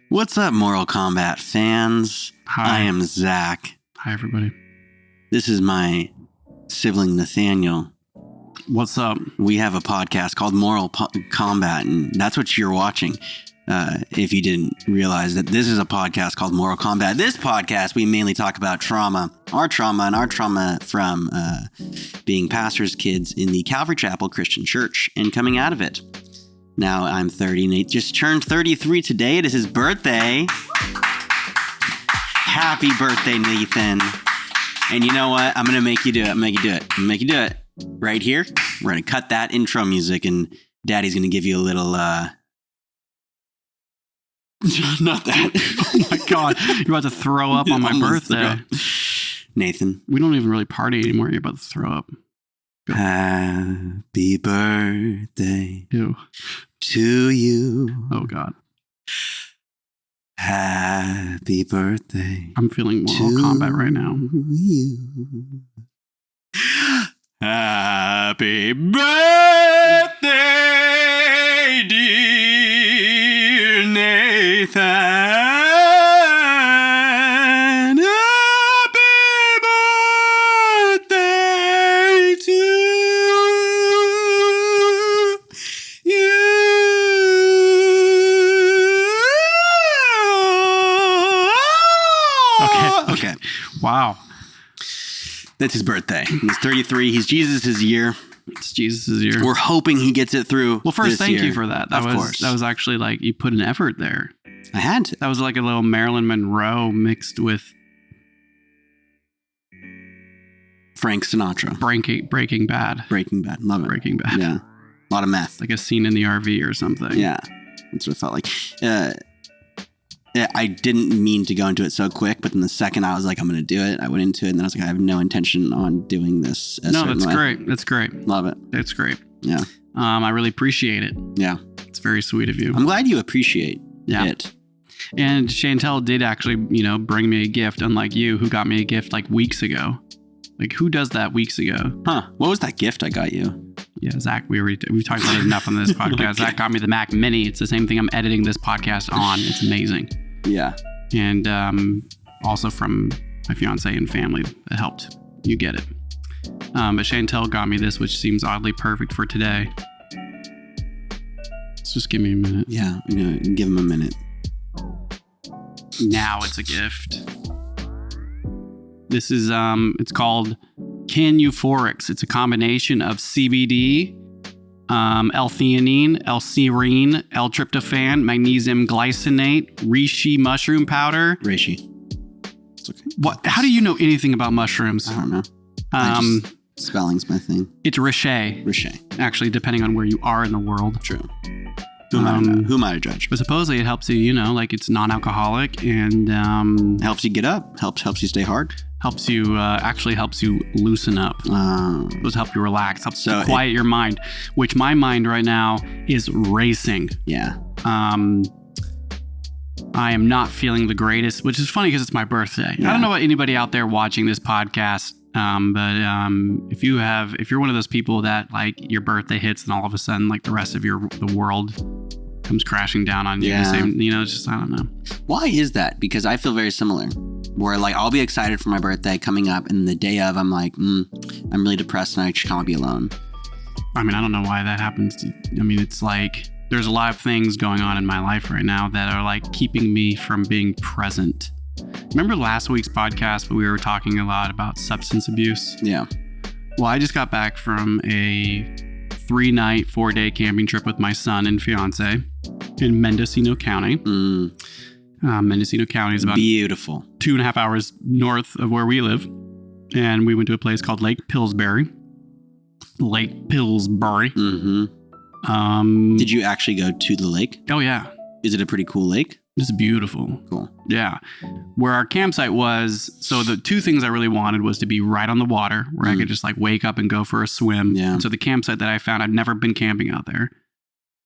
What's up, Mortal Kombat fans? Hi. I am Zach. Hi, everybody. This is my sibling, Nathaniel. What's up? We have a podcast called Mortal Kombat, and that's what you're watching. If you didn't realize that this is a podcast called Mortal Kombat. This podcast, we mainly talk about trauma from being pastors' kids in the Calvary Chapel Christian Church and coming out of it. Now I'm 30. Nate just turned 33 today. It is his birthday. Happy birthday, Nathan. And you know what? I'm going to make you do it. Right here. We're going to cut that intro music, and Daddy's going to give you a little... Not that. Oh my God. You're about to throw up on my birthday. Nathan. We don't even really party anymore. You're about to throw up. Go. Happy birthday Ew. to you. Oh God. Happy birthday. I'm feeling Mortal Kombat right now. You. Happy birthday, dear Nathan. Happy birthday to you. Okay. Wow. That's his birthday. He's 33. He's Jesus' year. It's Jesus' year. We're hoping he gets it through. Well, first, thank year. you for that. That was actually like you put an effort there. I had to. That was like a little Marilyn Monroe mixed with Frank Sinatra. Breaking Bad. Breaking Bad. Love it. Breaking Bad. Yeah. A lot of meth. Like a scene in the RV or something. Yeah. That's what it felt like. I didn't mean to go into it so quick, but then the second I was like, I'm going to do it, I went into it, and then I was like, I have no intention on doing this. Great. That's great. Love it. It's great. Yeah. I really appreciate it. Yeah. It's very sweet of you. I'm glad you appreciate it. And Chantel did actually, bring me a gift, unlike you, who got me a gift like weeks ago. Like, who does that weeks ago? Huh. What was that gift I got you? Yeah, Zach, we've talked about it enough on this podcast. Okay. Zach got me the Mac Mini. It's the same thing I'm editing this podcast on. It's amazing. Yeah. And also from my fiance and family that helped you get it. But Chantel got me this, which seems oddly perfect for today. Let's just give me a minute. Yeah, give him a minute. Now it's a gift. This is, it's called Can Euphorics. It's a combination of CBD, L-theanine, L-serine, L-tryptophan, magnesium glycinate, reishi mushroom powder. Reishi. It's okay. What? How do you know anything about mushrooms? I don't know. Spelling's my thing. It's Riche. Actually, depending on where you are in the world. True. Who am I to judge? But supposedly it helps you, like it's non-alcoholic and... helps you get up. Helps you stay hard. Helps you loosen up. Those help you relax. Helps to quiet your mind, which my mind right now is racing. Yeah. I am not feeling the greatest, which is funny because it's my birthday. Yeah. I don't know about anybody out there watching this podcast, but if you're one of those people that like your birthday hits and all of a sudden like the rest of the world comes crashing down on you, yeah. It's just, I don't know. Why is that? Because I feel very similar. Where like I'll be excited for my birthday coming up, and the day of I'm like, I'm really depressed and I just can't be alone. I mean, I don't know why that happens. It's like there's a lot of things going on in my life right now that are like keeping me from being present. Remember last week's podcast where we were talking a lot about substance abuse? Yeah. Well, I just got back from a 3-night, 4-day camping trip with my son and fiance in Mendocino County. Mendocino County is about beautiful 2.5 hours north of where we live. And we went to a place called Lake Pillsbury. Mm-hmm. Did you actually go to the lake? Oh, yeah. Is it a pretty cool lake? It's beautiful. Cool. Yeah. Where our campsite was, so the two things I really wanted was to be right on the water where I could just like wake up and go for a swim. Yeah. And so the campsite that I found, I've never been camping out there.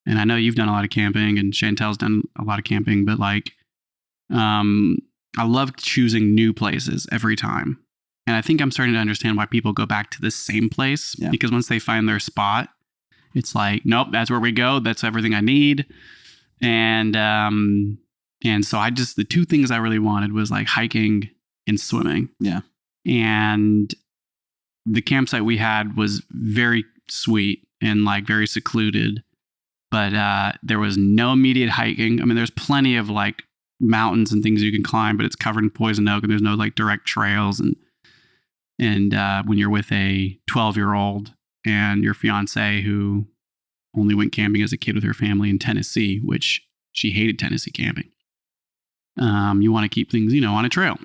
And I know you've done a lot of camping and Chantel's done a lot of camping, but like, I love choosing new places every time. And I think I'm starting to understand why people go back to the same place because once they find their spot, it's like, nope, that's where we go. That's everything I need. And so the two things I really wanted was like hiking and swimming. Yeah. And the campsite we had was very sweet and like very secluded, but there was no immediate hiking. I mean, there's plenty of like mountains and things you can climb, but it's covered in poison oak and there's no like direct trails. And when you're with a 12-year-old and your fiance who only went camping as a kid with her family in Tennessee, which she hated Tennessee camping, you want to keep things, on a trail.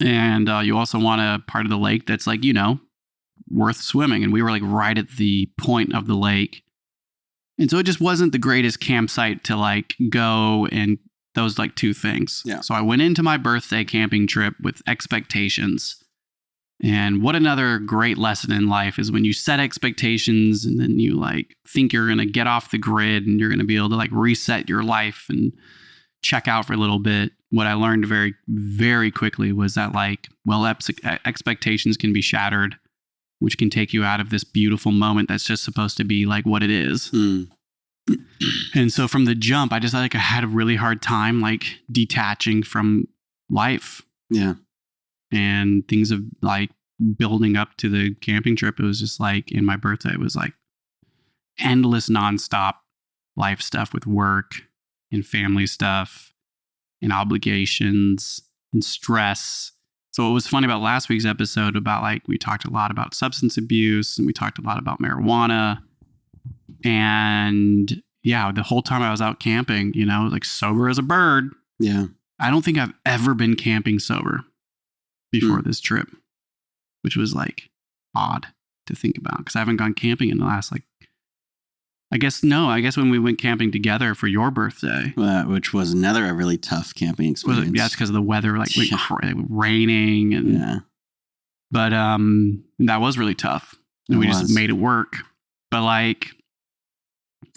And you also want a part of the lake that's like, worth swimming. And we were like right at the point of the lake. And so it just wasn't the greatest campsite to like go and those like two things. Yeah. So I went into my birthday camping trip with expectations. And what another great lesson in life is when you set expectations and then you like think you're going to get off the grid and you're going to be able to like reset your life and check out for a little bit. What I learned very, very quickly was that like, expectations can be shattered, which can take you out of this beautiful moment that's just supposed to be like what it is. And so from the jump, I just like I had a really hard time like detaching from life. Yeah. And things of like building up to the camping trip. It was just like in my birthday, it was like endless nonstop life stuff with work and family stuff and obligations and stress. So what was funny about last week's episode about like, we talked a lot about substance abuse and we talked a lot about marijuana. And yeah, the whole time I was out camping, like sober as a bird. Yeah. I don't think I've ever been camping sober before this trip, which was like odd to think about because I haven't gone camping in the last I guess when we went camping together for your birthday, which was another really tough camping experience. Yeah, it's because of the weather, like raining and yeah. But that was really tough, and we just made it work. But like,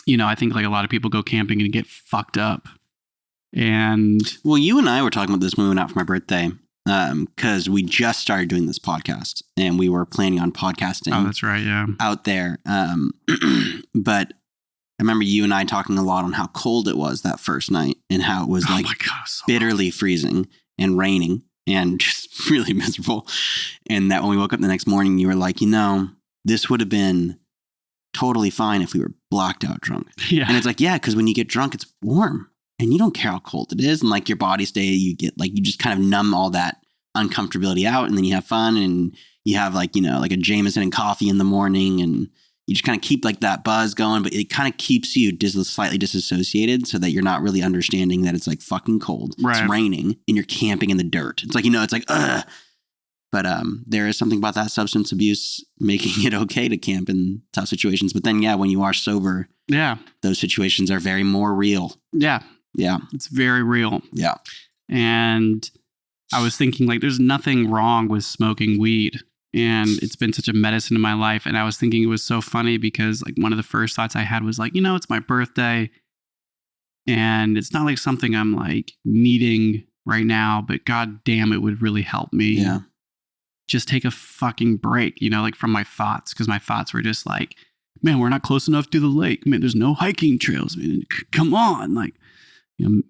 I think like a lot of people go camping and get fucked up. And well, you and I were talking about this when we went out for my birthday. Because we just started doing this podcast and we were planning on podcasting. Oh, that's right. Yeah. Out there. But I remember you and I talking a lot on how cold it was that first night and how it was so bitterly freezing and raining and just really miserable. And that when we woke up the next morning, you were like, this would have been totally fine if we were blacked out drunk. Yeah. And it's like, yeah, because when you get drunk, it's warm. And you don't care how cold it is. And like your body state, you get like, you just kind of numb all that uncomfortability out. And then you have fun and you have like, like a Jameson and coffee in the morning. And you just kind of keep like that buzz going. But it kind of keeps you slightly disassociated so that you're not really understanding that it's like fucking cold. Right. It's raining and you're camping in the dirt. It's like, it's like, ugh. But there is something about that substance abuse making it okay to camp in tough situations. But then, yeah, when you are sober, yeah, those situations are very more real. Yeah. Yeah. It's very real. Yeah. And I was thinking like there's nothing wrong with smoking weed. And it's been such a medicine in my life. And I was thinking it was so funny because like one of the first thoughts I had was like, it's my birthday. And it's not like something I'm like needing right now, but God damn, it would really help me. Yeah. Just take a fucking break, like from my thoughts. Because my thoughts were just like, man, we're not close enough to the lake. Man, there's no hiking trails. Man, come on. Like,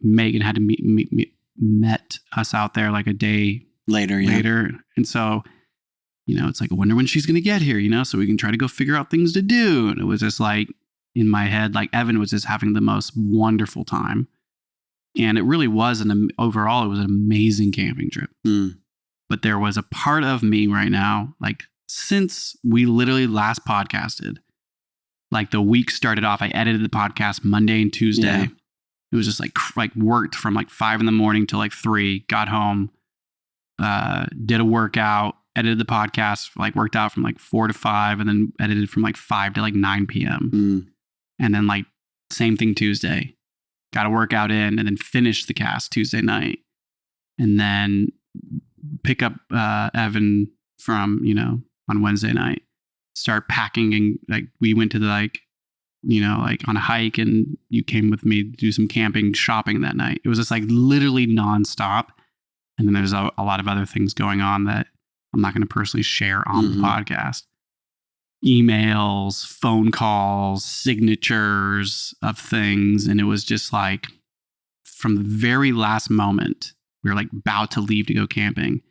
Megan had to met us out there like a day later. Yeah. And so, it's like, I wonder when she's going to get here, so we can try to go figure out things to do. And it was just like in my head, like Evan was just having the most wonderful time. And it really was overall, it was an amazing camping trip. But there was a part of me right now, like since we literally last podcasted, like the week started off, I edited the podcast Monday and Tuesday. Yeah. It was just like worked from like 5 a.m. till like 3, got home, did a workout, edited the podcast, like worked out from like 4 to 5 and then edited from like 5 to like 9 p.m. And then like same thing Tuesday, got a workout in and then finished the cast Tuesday night. And then pick up Evan from, on Wednesday night, start packing. And like we went to the like on a hike and you came with me to do some camping shopping that night. It was just like literally nonstop. And then there's a lot of other things going on that I'm not going to personally share on the podcast. emails, phone calls, signatures of things. And it was just like from the very last moment, we were like about to leave to go camping.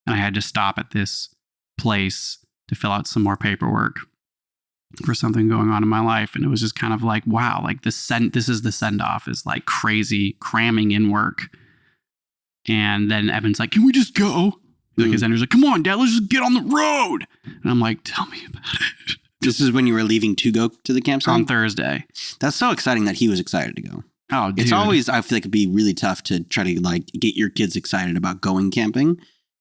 And I had to stop at this place to fill out some more paperwork for something going on in my life. And it was just kind of like, wow, like this is the send off, is like crazy cramming in work. And then Evan's like, can we just go? Like his Andrew's like, come on, Dad, let's just get on the road. And I'm like, tell me about it. This is when you were leaving to go to the campsite? On Thursday. That's so exciting that he was excited to go. Oh, dude. It's always, I feel like it'd be really tough to try to like get your kids excited about going camping,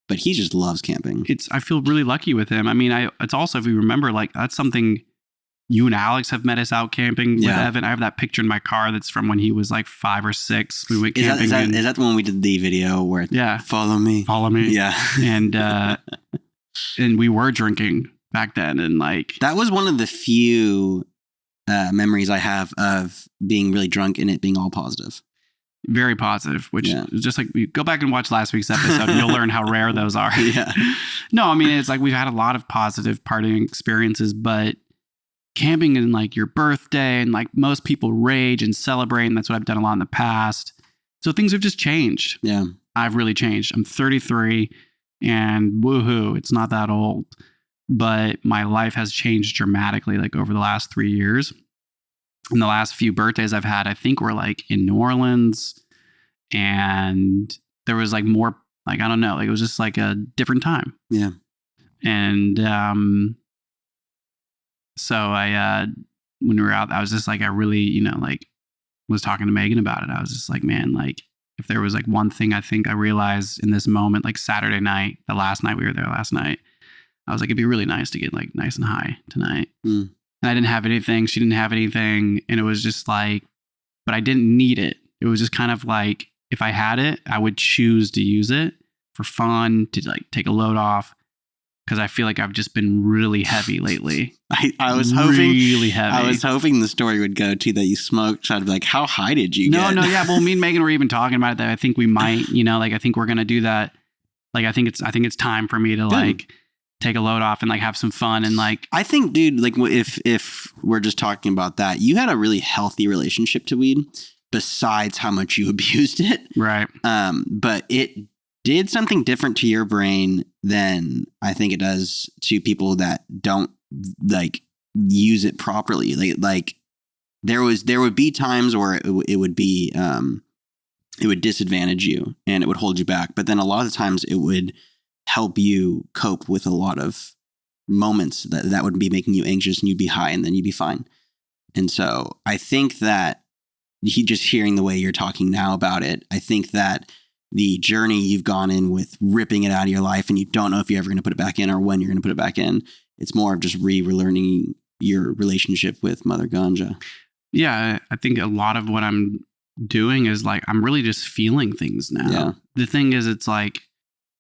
but he just loves camping. I feel really lucky with him. I mean, it's also, if you remember, like that's something you and Alex have met us out camping with Evan. I have that picture in my car that's from when he was like 5 or 6. We went camping. Is that the one we did the video where follow me? Yeah. And and we were drinking back then, and like that was one of the few memories I have of being really drunk and it being all positive. Very positive, which is just like, go back and watch last week's episode and you'll learn how rare those are. Yeah. No, I mean, it's like we've had a lot of positive partying experiences, but camping and like your birthday, and like most people rage and celebrate, and that's what I've done a lot in the past. So things have just changed. Yeah. I've really changed. I'm 33 and woohoo, it's not that old, but my life has changed dramatically like over the last 3 years. And the last few birthdays I've had, I think were like in New Orleans, and there was like more, like, I don't know, like it was just like a different time. Yeah. And, so when we were out, I was just like, I really, like was talking to Megan about it. I was just like, man, like if there was like one thing I think I realized in this moment, like Saturday night, the last night we were there last night, I was like, it'd be really nice to get like nice and high tonight. And I didn't have anything. She didn't have anything. And it was just like, but I didn't need it. It was just kind of like, if I had it, I would choose to use it for fun, to like take a load off. Because I feel like I've just been really heavy lately. I was hoping really heavy. I was hoping the story would go to that you smoked. So I'd be like, how high did you get? No, yeah. Well, me and Megan were even talking about it, that I think we might, like I think we're gonna do that. Like I think it's time for me to like take a load off and like have some fun, and like I think, dude, like if we're just talking about that, you had a really healthy relationship to weed, besides how much you abused it. Right. But it did something different to your brain than I think it does to people that don't like use it properly. Like there would be times where it would be it would disadvantage you and it would hold you back, but then a lot of the times it would help you cope with a lot of moments that would be making you anxious, and you'd be high and then you'd be fine. And so I think that just hearing the way you're talking now about it, I think that the journey you've gone in with ripping it out of your life, and you don't know if you're ever going to put it back in or when you're going to put it back in. It's more of just relearning your relationship with Mother Ganja. Yeah, I think a lot of what I'm doing is like, I'm really just feeling things now. Yeah. The thing is, it's like,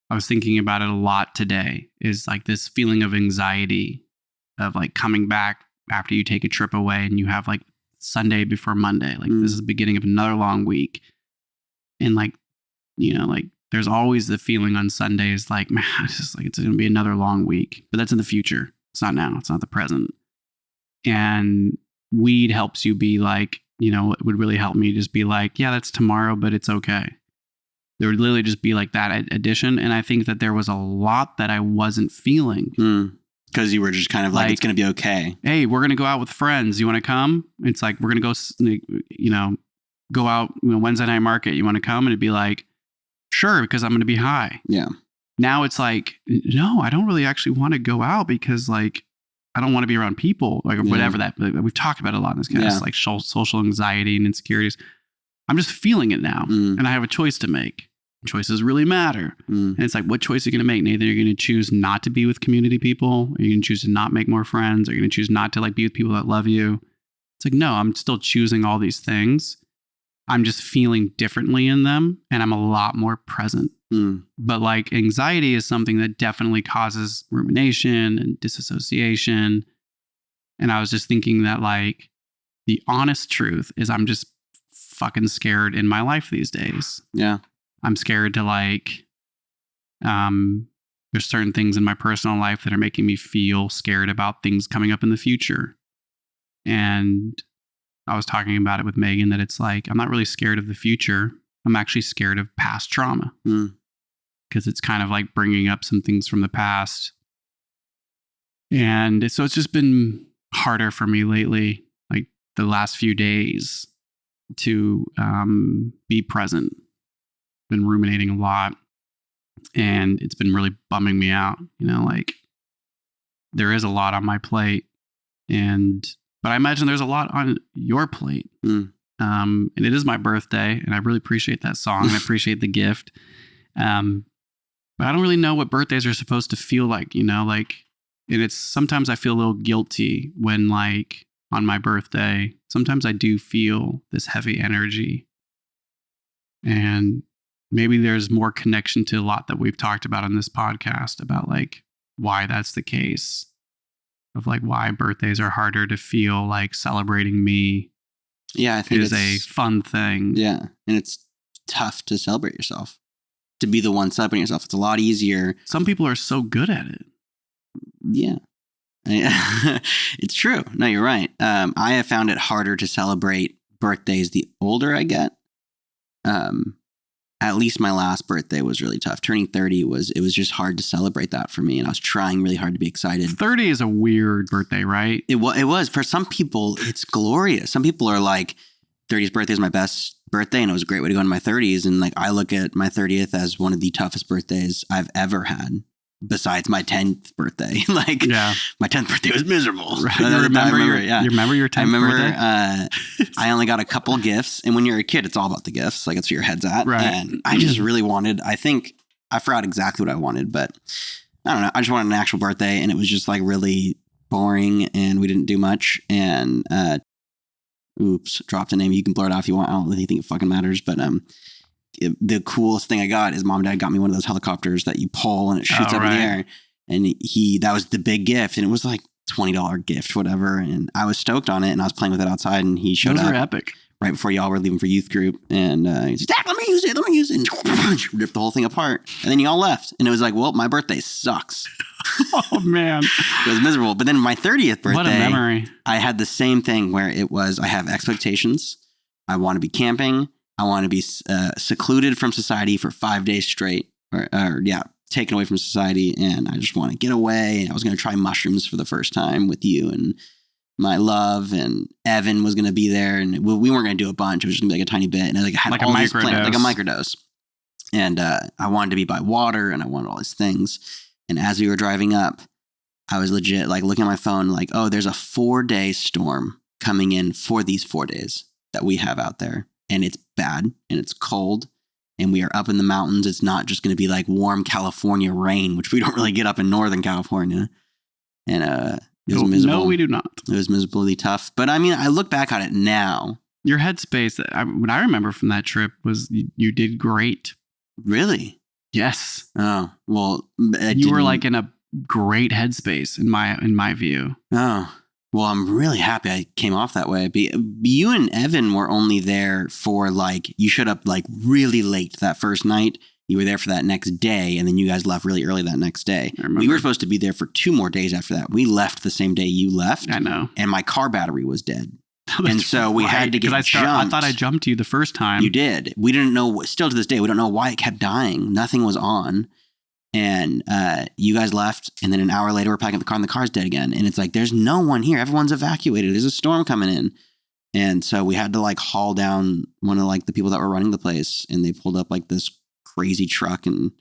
I was thinking about it a lot today, is like this feeling of anxiety of like coming back after you take a trip away and you have like Sunday before Monday. Like this is the beginning of another long week. And like, like there's always the feeling on Sundays, like, man, it's just like, it's going to be another long week, but that's in the future. It's not now. It's not the present. And weed helps you be like, it would really help me just be like, yeah, that's tomorrow, but it's okay. There would literally just be like that addition. And I think that there was a lot that I wasn't feeling. Because you were just kind of like, it's going to be okay. Hey, we're going to go out with friends. You want to come? It's like, we're going to go, go out, Wednesday night market. You want to come? And it'd be like, sure, because I'm going to be high. Yeah. Now it's like, no, I don't really actually want to go out because like, I don't want to be around people, like, or whatever that, we've talked about a lot in this cast, like social anxiety and insecurities. I'm just feeling it now, and I have a choice to make. Choices really matter. And it's like, what choice are you going to make, Nathan? Are you going to choose not to be with community people? Are you going to choose to not make more friends? Are you going to choose not to like be with people that love you? It's like, no, I'm still choosing all these things. I'm just feeling differently in them, and I'm a lot more present. But like anxiety is something that definitely causes rumination and disassociation. And I was just thinking that like the honest truth is I'm just fucking scared in my life these days. Yeah. I'm scared to like there's certain things in my personal life that are making me feel scared about things coming up in the future. And I was talking about it with Megan that it's like, I'm not really scared of the future. I'm actually scared of past trauma. Because it's kind of like bringing up some things from the past. And so it's just been harder for me lately, like the last few days, to be present. Been ruminating a lot. And it's been really bumming me out. You know, like there is a lot on my plate. But I imagine there's a lot on your plate. And it is my birthday. And I really appreciate that song. And I appreciate the gift. But I don't really know what birthdays are supposed to feel like, you know, like, and it's sometimes I feel a little guilty when, like, on my birthday, sometimes I do feel this heavy energy. And maybe there's more connection to a lot that we've talked about on this podcast about, like, why that's the case, of like why birthdays are harder to feel like celebrating me. Yeah, I think is a fun thing. Yeah, and it's tough to celebrate yourself. To be the one celebrating yourself, it's a lot easier. Some people are so good at it. Yeah. It's true. No, you're right. I have found it harder to celebrate birthdays the older I get. At least my last birthday was really tough. Turning 30 was just hard to celebrate that for me. And I was trying really hard to be excited. 30 is a weird birthday, right? It was. For some people, it's glorious. Some people are like, 30th birthday is my best birthday. And it was a great way to go into my 30s. And like, I look at my 30th as one of the toughest birthdays I've ever had. Besides my 10th birthday. Like, yeah. My 10th birthday was miserable. Right. You remember your 10th birthday? I only got a couple gifts. And when you're a kid, it's all about the gifts. Like, it's where your head's at. Right. And I just really wanted, I forgot exactly what I wanted, but I don't know. I just wanted an actual birthday. And it was just like really boring. And we didn't do much. And, oops, dropped a name. You can blur it off if you want. I don't really think it fucking matters. But, the coolest thing I got is mom and dad got me one of those helicopters that you pull and it shoots up in the air. And that was the big gift. And it was like $20 gift, whatever. And I was stoked on it and I was playing with it outside and he showed up. Those are epic. Right before y'all were leaving for youth group. And he said, Dad, let me use it. And ripped the whole thing apart. And then y'all left. And it was like, well, my birthday sucks. Oh, man. It was miserable. But then my 30th birthday, what a memory. I had the same thing where it was, I have expectations. I want to be camping. I want to be secluded from society for 5 days straight, taken away from society. And I just want to get away. I was going to try mushrooms for the first time with you and my love, and Evan was going to be there. And we weren't going to do a bunch. It was just going to be like a tiny bit. And I had all these plans, like a microdose. And I wanted to be by water and I wanted all these things. And as we were driving up, I was legit like looking at my phone like, oh, there's a 4-day storm coming in for these 4 days that we have out there. And it's bad and it's cold and we are up in the mountains. It's not just going to be like warm California rain, which we don't really get up in Northern California. And it was miserable. No, we do not. It was miserably tough. But I mean, I look back on it now. Your headspace, what I remember from that trip was you did great. Really? Yes. Oh, well. You were like in a great headspace in my view. Oh. Well, I'm really happy I came off that way. You and Evan were only there for like, you showed up like really late that first night. You were there for that next day. And then you guys left really early that next day. We were supposed to be there for 2 more days after that. We left the same day you left. I know. And my car battery was dead. And so we had to get jumped. I thought I jumped you the first time. You did. We didn't know, still to this day, we don't know why it kept dying. Nothing was on. And you guys left, and then an hour later, we're packing up the car, and the car's dead again. And it's like, there's no one here. Everyone's evacuated. There's a storm coming in. And so we had to like haul down one of like the people that were running the place, and they pulled up like this crazy truck and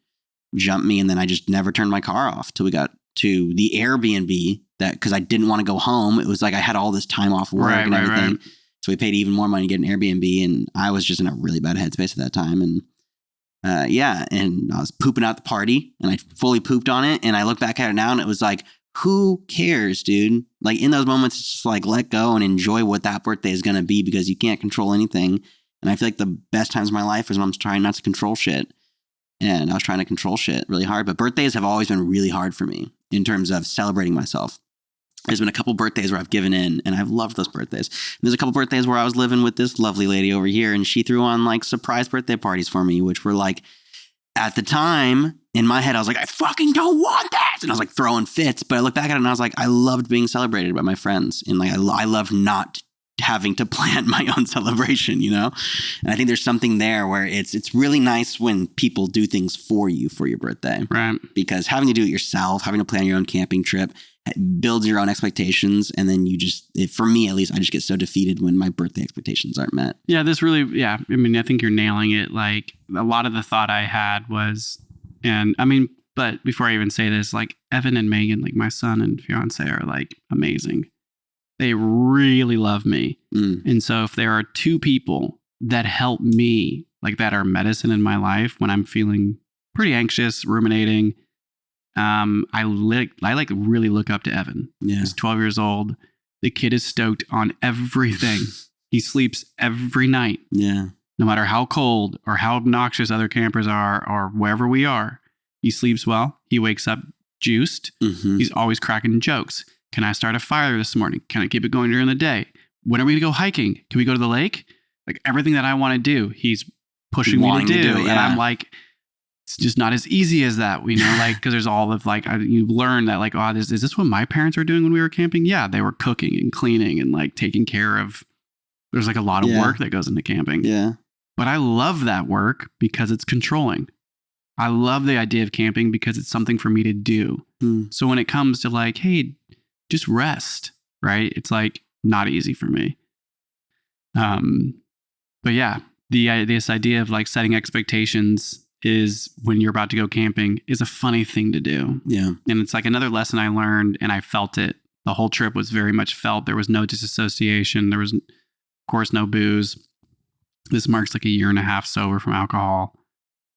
jumped me. And then I just never turned my car off till we got to the Airbnb because I didn't want to go home. It was like I had all this time off work and everything. Right. So we paid even more money to get an Airbnb, and I was just in a really bad headspace at that time. And and I was pooping out the party and I fully pooped on it. And I look back at it now and it was like, who cares, dude? Like in those moments, it's just like, let go and enjoy what that birthday is going to be because you can't control anything. And I feel like the best times of my life is when I'm trying not to control shit. And I was trying to control shit really hard. But birthdays have always been really hard for me in terms of celebrating myself. There's been a couple birthdays where I've given in and I've loved those birthdays. There's a couple birthdays where I was living with this lovely lady over here and she threw on like surprise birthday parties for me, which were like at the time, in my head, I was like, I fucking don't want this. And I was like throwing fits. But I look back at it and I was like, I loved being celebrated by my friends. And like, I loved not having to plan my own celebration, you know? And I think there's something there where it's really nice when people do things for you for your birthday. Right. Because having to do it yourself, having to plan your own camping trip, builds your own expectations. And then for me at least, I just get so defeated when my birthday expectations aren't met. Yeah, I mean, I think you're nailing it. Like a lot of the thought I had was, but before I even say this, like Evan and Megan, like my son and fiance, are like amazing. They really love me. And so if there are two people that help me, like that are medicine in my life when I'm feeling pretty anxious, ruminating, I really look up to Evan. Yeah. He's 12 years old. The kid is stoked on everything. He sleeps every night. Yeah. No matter how cold or how obnoxious other campers are or wherever we are, he sleeps well. He wakes up juiced. Mm-hmm. He's always cracking jokes. Can I start a fire this morning? Can I keep it going during the day? When are we going to go hiking? Can we go to the lake? Like everything that I want to do, he's pushing me to do. it, yeah. And I'm like, it's just not as easy as that, you know, like, because there's all of like, you learn that like, oh, is this what my parents were doing when we were camping? Yeah, they were cooking and cleaning and like taking care of, there's like a lot of work that goes into camping. Yeah. But I love that work because it's controlling. I love the idea of camping because it's something for me to do. So when it comes to like, hey, just rest, right? It's like not easy for me. But yeah, this idea of like setting expectations is when you're about to go camping is a funny thing to do. Yeah. And it's like another lesson I learned and I felt it. The whole trip was very much felt. There was no disassociation. There was, of course, no booze. This marks like a 1.5 years sober from alcohol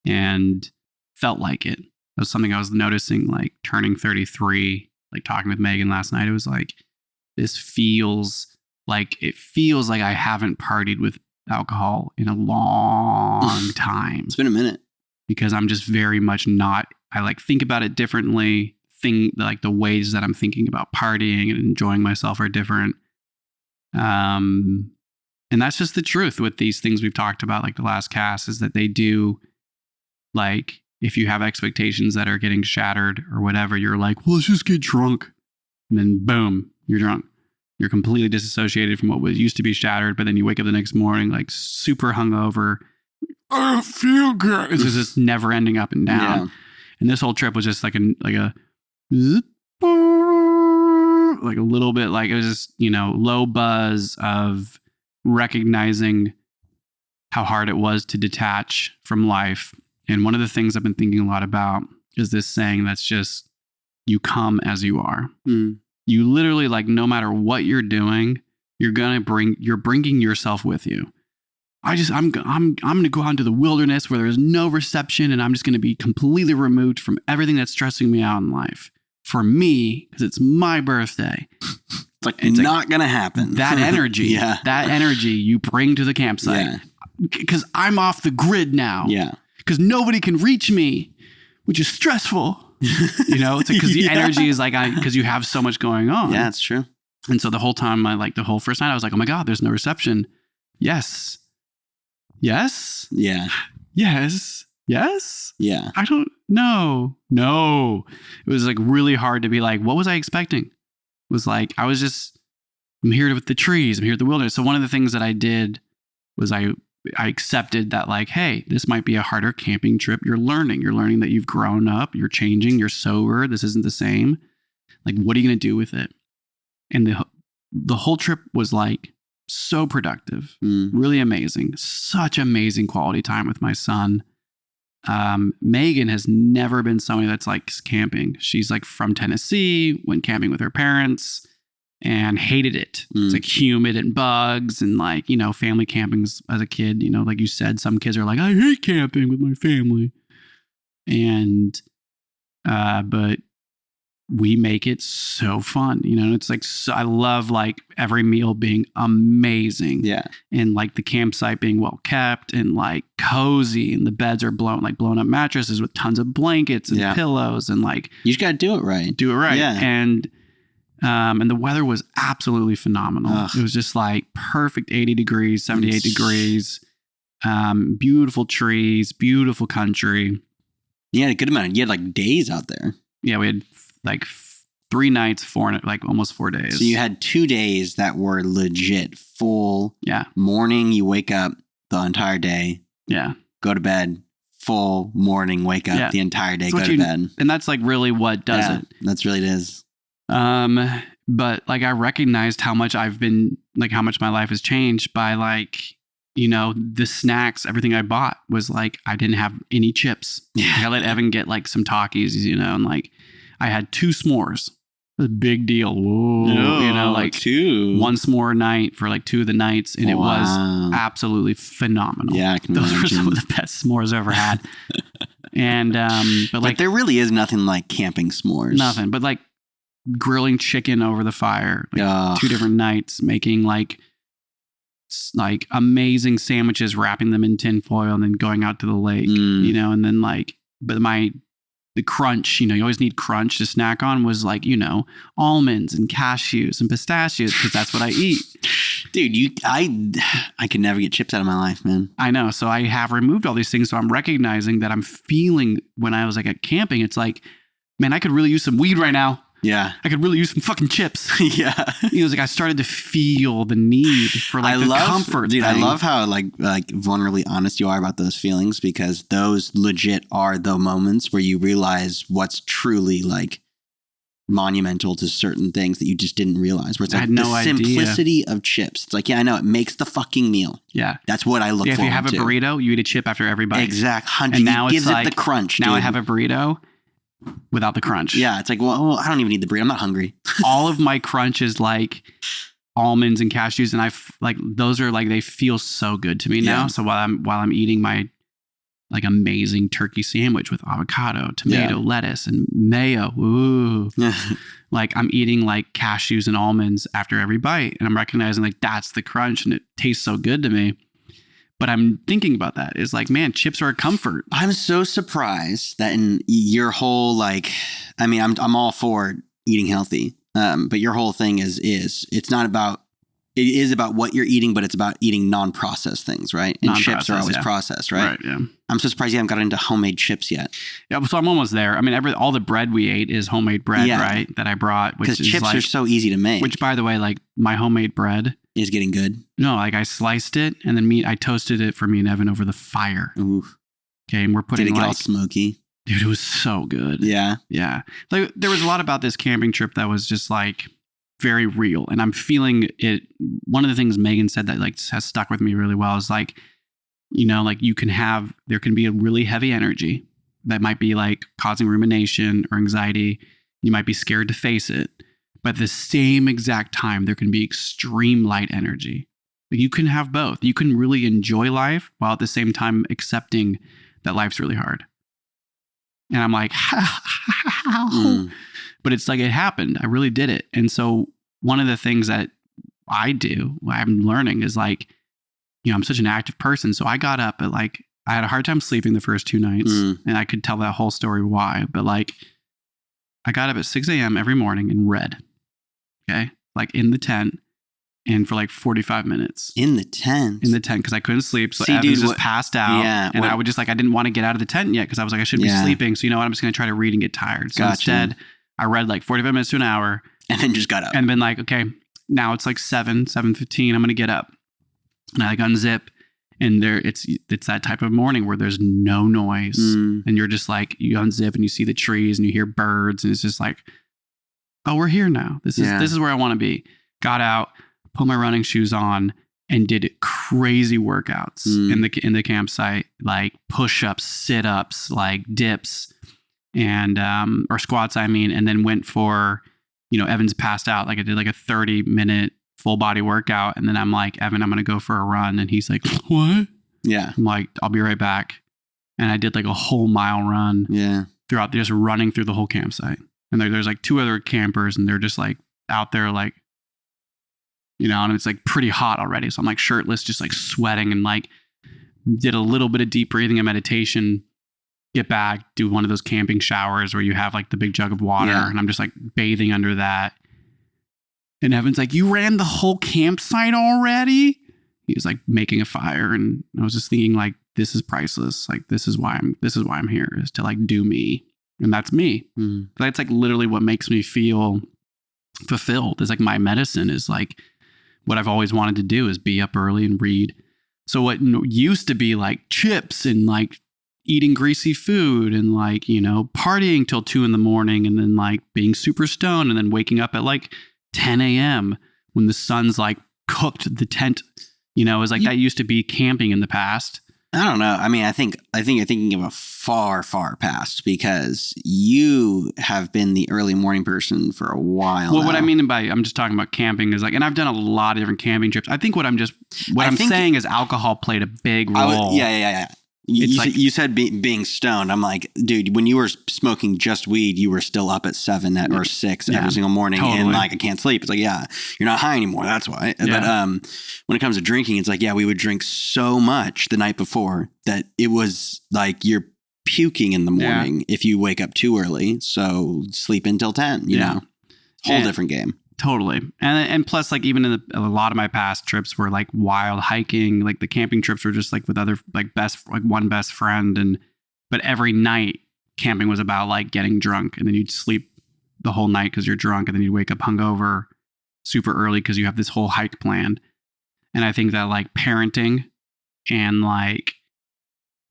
and felt like it. That was something I was noticing, like turning 33, like talking with Megan last night. It was like, it feels like I haven't partied with alcohol in a long time. It's been a minute. Because I'm just very much not, I like think about it differently. Like the ways that I'm thinking about partying and enjoying myself are different. And that's just the truth with these things we've talked about, like the last cast, is that they do, like, if you have expectations that are getting shattered or whatever, you're like, well, let's just get drunk. And then boom, you're drunk. You're completely disassociated from what was used to be shattered. But then you wake up the next morning, like super hungover. I don't feel good. It's just this never ending up and down. Yeah. And this whole trip was just like a little bit like, it was just, you know, low buzz of recognizing how hard it was to detach from life. And one of the things I've been thinking a lot about is this saying that's just, you come as you are. You literally, like, no matter what you're doing, you're bringing yourself with you. I'm going to go out into the wilderness where there's no reception and I'm just going to be completely removed from everything that's stressing me out in life. For me, because it's my birthday. It's not going to happen. That energy, that energy you bring to the campsite. Because I'm off the grid now. Yeah. Because nobody can reach me, which is stressful. You know, it's because the energy is like, because you have so much going on. Yeah, it's true. And so the whole time, the whole first night, I was like, oh my God, there's no reception. Yes. Yes. Yeah. Yes. Yes. Yeah. I don't know. No. It was like really hard to be like, what was I expecting? It was like, I'm here with the trees. I'm here with the wilderness. So one of the things that I did was I accepted that, like, hey, this might be a harder camping trip. You're learning that you've grown up, you're changing, you're sober. This isn't the same. Like, what are you going to do with it? And the whole trip was like, so productive, really amazing, such amazing quality time with my son. Megan has never been somebody that's like camping. She's like from Tennessee, went camping with her parents and hated it. It's like humid and bugs and like, you know, family campings as a kid, you know, like you said, some kids are like, I hate camping with my family. And, but we make it so fun, you know, it's like, so I love like every meal being amazing. Yeah. And like the campsite being well kept and like cozy and the beds are blown up mattresses with tons of blankets and pillows and like, you just got to do it right. Yeah. And the weather was absolutely phenomenal. Ugh. It was just like perfect 80 degrees, 78 degrees, beautiful trees, beautiful country. You had a good amount. You had like days out there. Yeah, we had like 3 nights, like almost 4 days. So you had 2 days that were legit full. Yeah. Morning, you wake up the entire day. Yeah. Go to bed. Full morning, wake up the entire day, go to bed. And that's like really what does it. That's really it is. But like I recognized how much I've been, like how much my life has changed by like, you know, the snacks, everything I bought was like, I didn't have any chips. Yeah. Like, I let Evan get like some Takis, you know, and like I had 2 s'mores. It was a big deal. Whoa, you know, like 2. 1 s'more a night for like 2 of the nights. And it was absolutely phenomenal. Yeah, I can Those imagine. were some of the best s'mores I've ever had. And, but like there really is nothing like camping s'mores. Nothing, but like grilling chicken over the fire, like 2 different nights, making like amazing sandwiches, wrapping them in tin foil and then going out to the lake, you know, and then like, but the crunch, you know, you always need crunch to snack on was like, you know, almonds and cashews and pistachios because that's what I eat. Dude, I could never get chips out of my life, man. I know. So I have removed all these things. So I'm recognizing that I'm feeling when I was like at camping, it's like, man, I could really use some weed right now. Yeah. I could really use some fucking chips. Yeah. It was like I started to feel the need for like comfort. Dude, thing. I love how like vulnerably honest you are about those feelings because those legit are the moments where you realize what's truly like monumental to certain things that you just didn't realize. Where it's like the simplicity of chips. It's like, yeah, I know it makes the fucking meal. Yeah. That's what I look for. If you have a burrito, you eat a chip after every bite. Exactly. And now it gives like, it the crunch. Now dude. I have a burrito without the crunch. Yeah. It's like, well, I don't even need the burrito. I'm not hungry. All of my crunch is like almonds and cashews. And I like, those are like, they feel so good to me now. So while I'm eating my like amazing turkey sandwich with avocado, tomato, lettuce, and mayo. Ooh. Like I'm eating like cashews and almonds after every bite. And I'm recognizing like that's the crunch and it tastes so good to me. But I'm thinking about that. It's like, man, chips are a comfort. I'm so surprised that in your whole like, I mean, I'm all for eating healthy. But your whole thing is it's not about, it is about what you're eating, but it's about eating non-processed things, right? And chips are always processed, right? Right, yeah. I'm so surprised you haven't got into homemade chips yet. Yeah, so I'm almost there. I mean, all the bread we ate is homemade bread, right? That I brought. Because chips are so easy to make. Which, by the way, like my homemade bread is getting good. No, like I sliced it and then I toasted it for me and Evan over the fire. Oof. Okay, and we're putting Did it get all smoky? Dude, it was so good. Yeah. Yeah. Like there was a lot about this camping trip that was just like very real. And I'm feeling it. One of the things Megan said that like has stuck with me really well is like, you know, like there can be a really heavy energy that might be like causing rumination or anxiety. You might be scared to face it. But at the same exact time, there can be extreme light energy. Like you can have both. You can really enjoy life while at the same time accepting that life's really hard. And I'm like, how? But it's like it happened. I really did it. And so one of the things that I'm learning is like, you know, I'm such an active person. So I got up at like, I had a hard time sleeping the first 2 nights and I could tell that whole story why. But like, I got up at 6 a.m. every morning and read. Okay. Like in the tent and for like 45 minutes. In the tent? Because I couldn't sleep. So Evan just passed out. Yeah. And I would just like, I didn't want to get out of the tent yet because I was like, I shouldn't be sleeping. So you know what? I'm just going to try to read and get tired. So instead, I read like 45 minutes to an hour. And then just got up. And been like, okay, now it's like 7:15. I'm going to get up. And I like unzip. And it's that type of morning where there's no noise. And you're just like, you unzip and you see the trees and you hear birds. And it's just like, oh, we're here now. This is where I want to be. Got out, put my running shoes on, and did crazy workouts in the campsite, like push-ups, sit-ups, like dips, and or squats, I mean, and then went for, you know, Evan's passed out. Like I did like a 30-minute full body workout. And then I'm like, Evan, I'm going to go for a run. And he's like, what? Yeah. I'm like, I'll be right back. And I did like a whole mile run. Yeah. Throughout, just running through the whole campsite. And there's like 2 other campers and they're just like out there, like, you know, and it's like pretty hot already. So I'm like shirtless, just like sweating, and like did a little bit of deep breathing and meditation, get back, do one of those camping showers where you have like the big jug of water. And I'm just like bathing under that. And Evan's like, you ran the whole campsite already? He was like making a fire. And I was just thinking like, this is priceless. Like, this is why I'm here, is to like do me. And that's me. That's like literally what makes me feel fulfilled. It's like my medicine is like what I've always wanted to do is be up early and read. So what used to be like chips and like eating greasy food and like, you know, partying till 2 a.m. and then like being super stoned and then waking up at like 10 a.m. when the sun's like cooked the tent, you know, is like that used to be camping in the past. I don't know. I mean, I think you're thinking of a far, far past, because you have been the early morning person for a while. Well, now. what I mean by I'm just talking about camping is like, and I've done a lot of different camping trips. I think what I'm saying is alcohol played a big role. Yeah. You said being stoned. I'm like, dude, when you were smoking just weed, you were still up at 7 or 6 every single morning. Totally. And like, I can't sleep. It's like, yeah, you're not high anymore. That's why. Yeah. But when it comes to drinking, it's like, yeah, we would drink so much the night before that it was like you're puking in the morning if you wake up too early. So sleep until 10, you know, whole different game. Totally. And plus, like, even in a lot of my past trips were like wild hiking, like the camping trips were just like with other like one best friend. But every night camping was about like getting drunk, and then you'd sleep the whole night because you're drunk, and then you'd wake up hungover super early because you have this whole hike planned. And I think that like parenting and like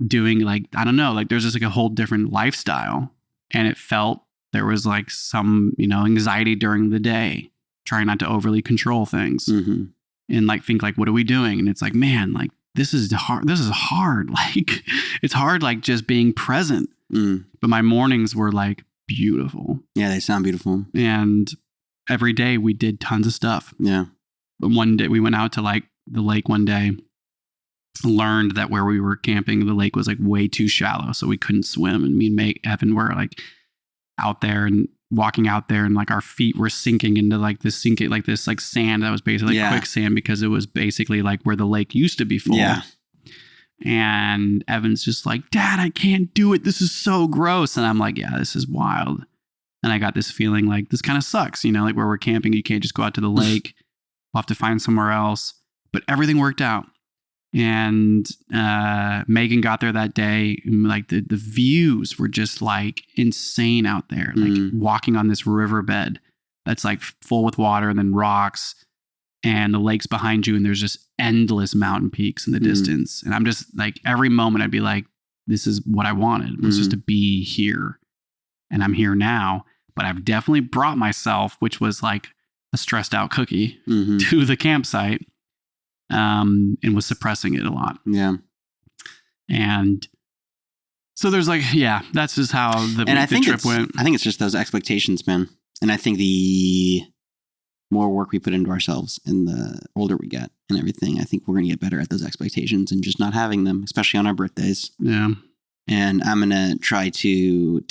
doing like, I don't know, like there's just like a whole different lifestyle, and it felt there was like some, you know, anxiety during the day, trying not to overly control things and like think like, what are we doing? And it's like, man, like this is hard. Like it's hard, like just being present. But my mornings were like beautiful. Yeah, they sound beautiful. And every day we did tons of stuff. Yeah. But one day we went out to like the lake one day, learned that where we were camping, the lake was like way too shallow, so we couldn't swim. And me and Evan were like out there and walking out there, and like our feet were sinking into like this sand that was basically like quicksand, because it was basically like where the lake used to be full. Yeah. And Evan's just like, Dad, I can't do it. This is so gross. And I'm like, yeah, this is wild. And I got this feeling like this kind of sucks, you know, like where we're camping, you can't just go out to the lake. We'll have to find somewhere else. But everything worked out. And Megan got there that day, and like the views were just like insane out there, like walking on this riverbed that's like full with water and then rocks, and the lake's behind you, and there's just endless mountain peaks in the distance. And I'm just like, every moment I'd be like, this is what I wanted, was just to be here. And I'm here now, but I've definitely brought myself, which was like a stressed out cookie, to the campsite. And was suppressing it a lot. Yeah. And so there's like, yeah, that's just how the trip went. I think it's just those expectations, man. And I think the more work we put into ourselves and the older we get and everything, I think we're going to get better at those expectations and just not having them, especially on our birthdays. Yeah. And I'm going to try to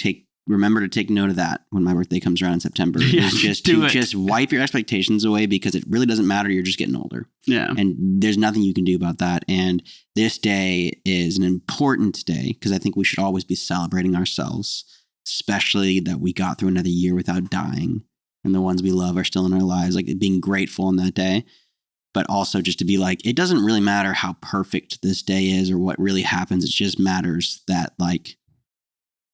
remember to take note of that when my birthday comes around in September. Yeah, just wipe your expectations away, because it really doesn't matter. You're just getting older. Yeah. And there's nothing you can do about that. And this day is an important day, because I think we should always be celebrating ourselves, especially that we got through another year without dying, and the ones we love are still in our lives, like being grateful on that day. But also just to be like, it doesn't really matter how perfect this day is or what really happens. It just matters that like,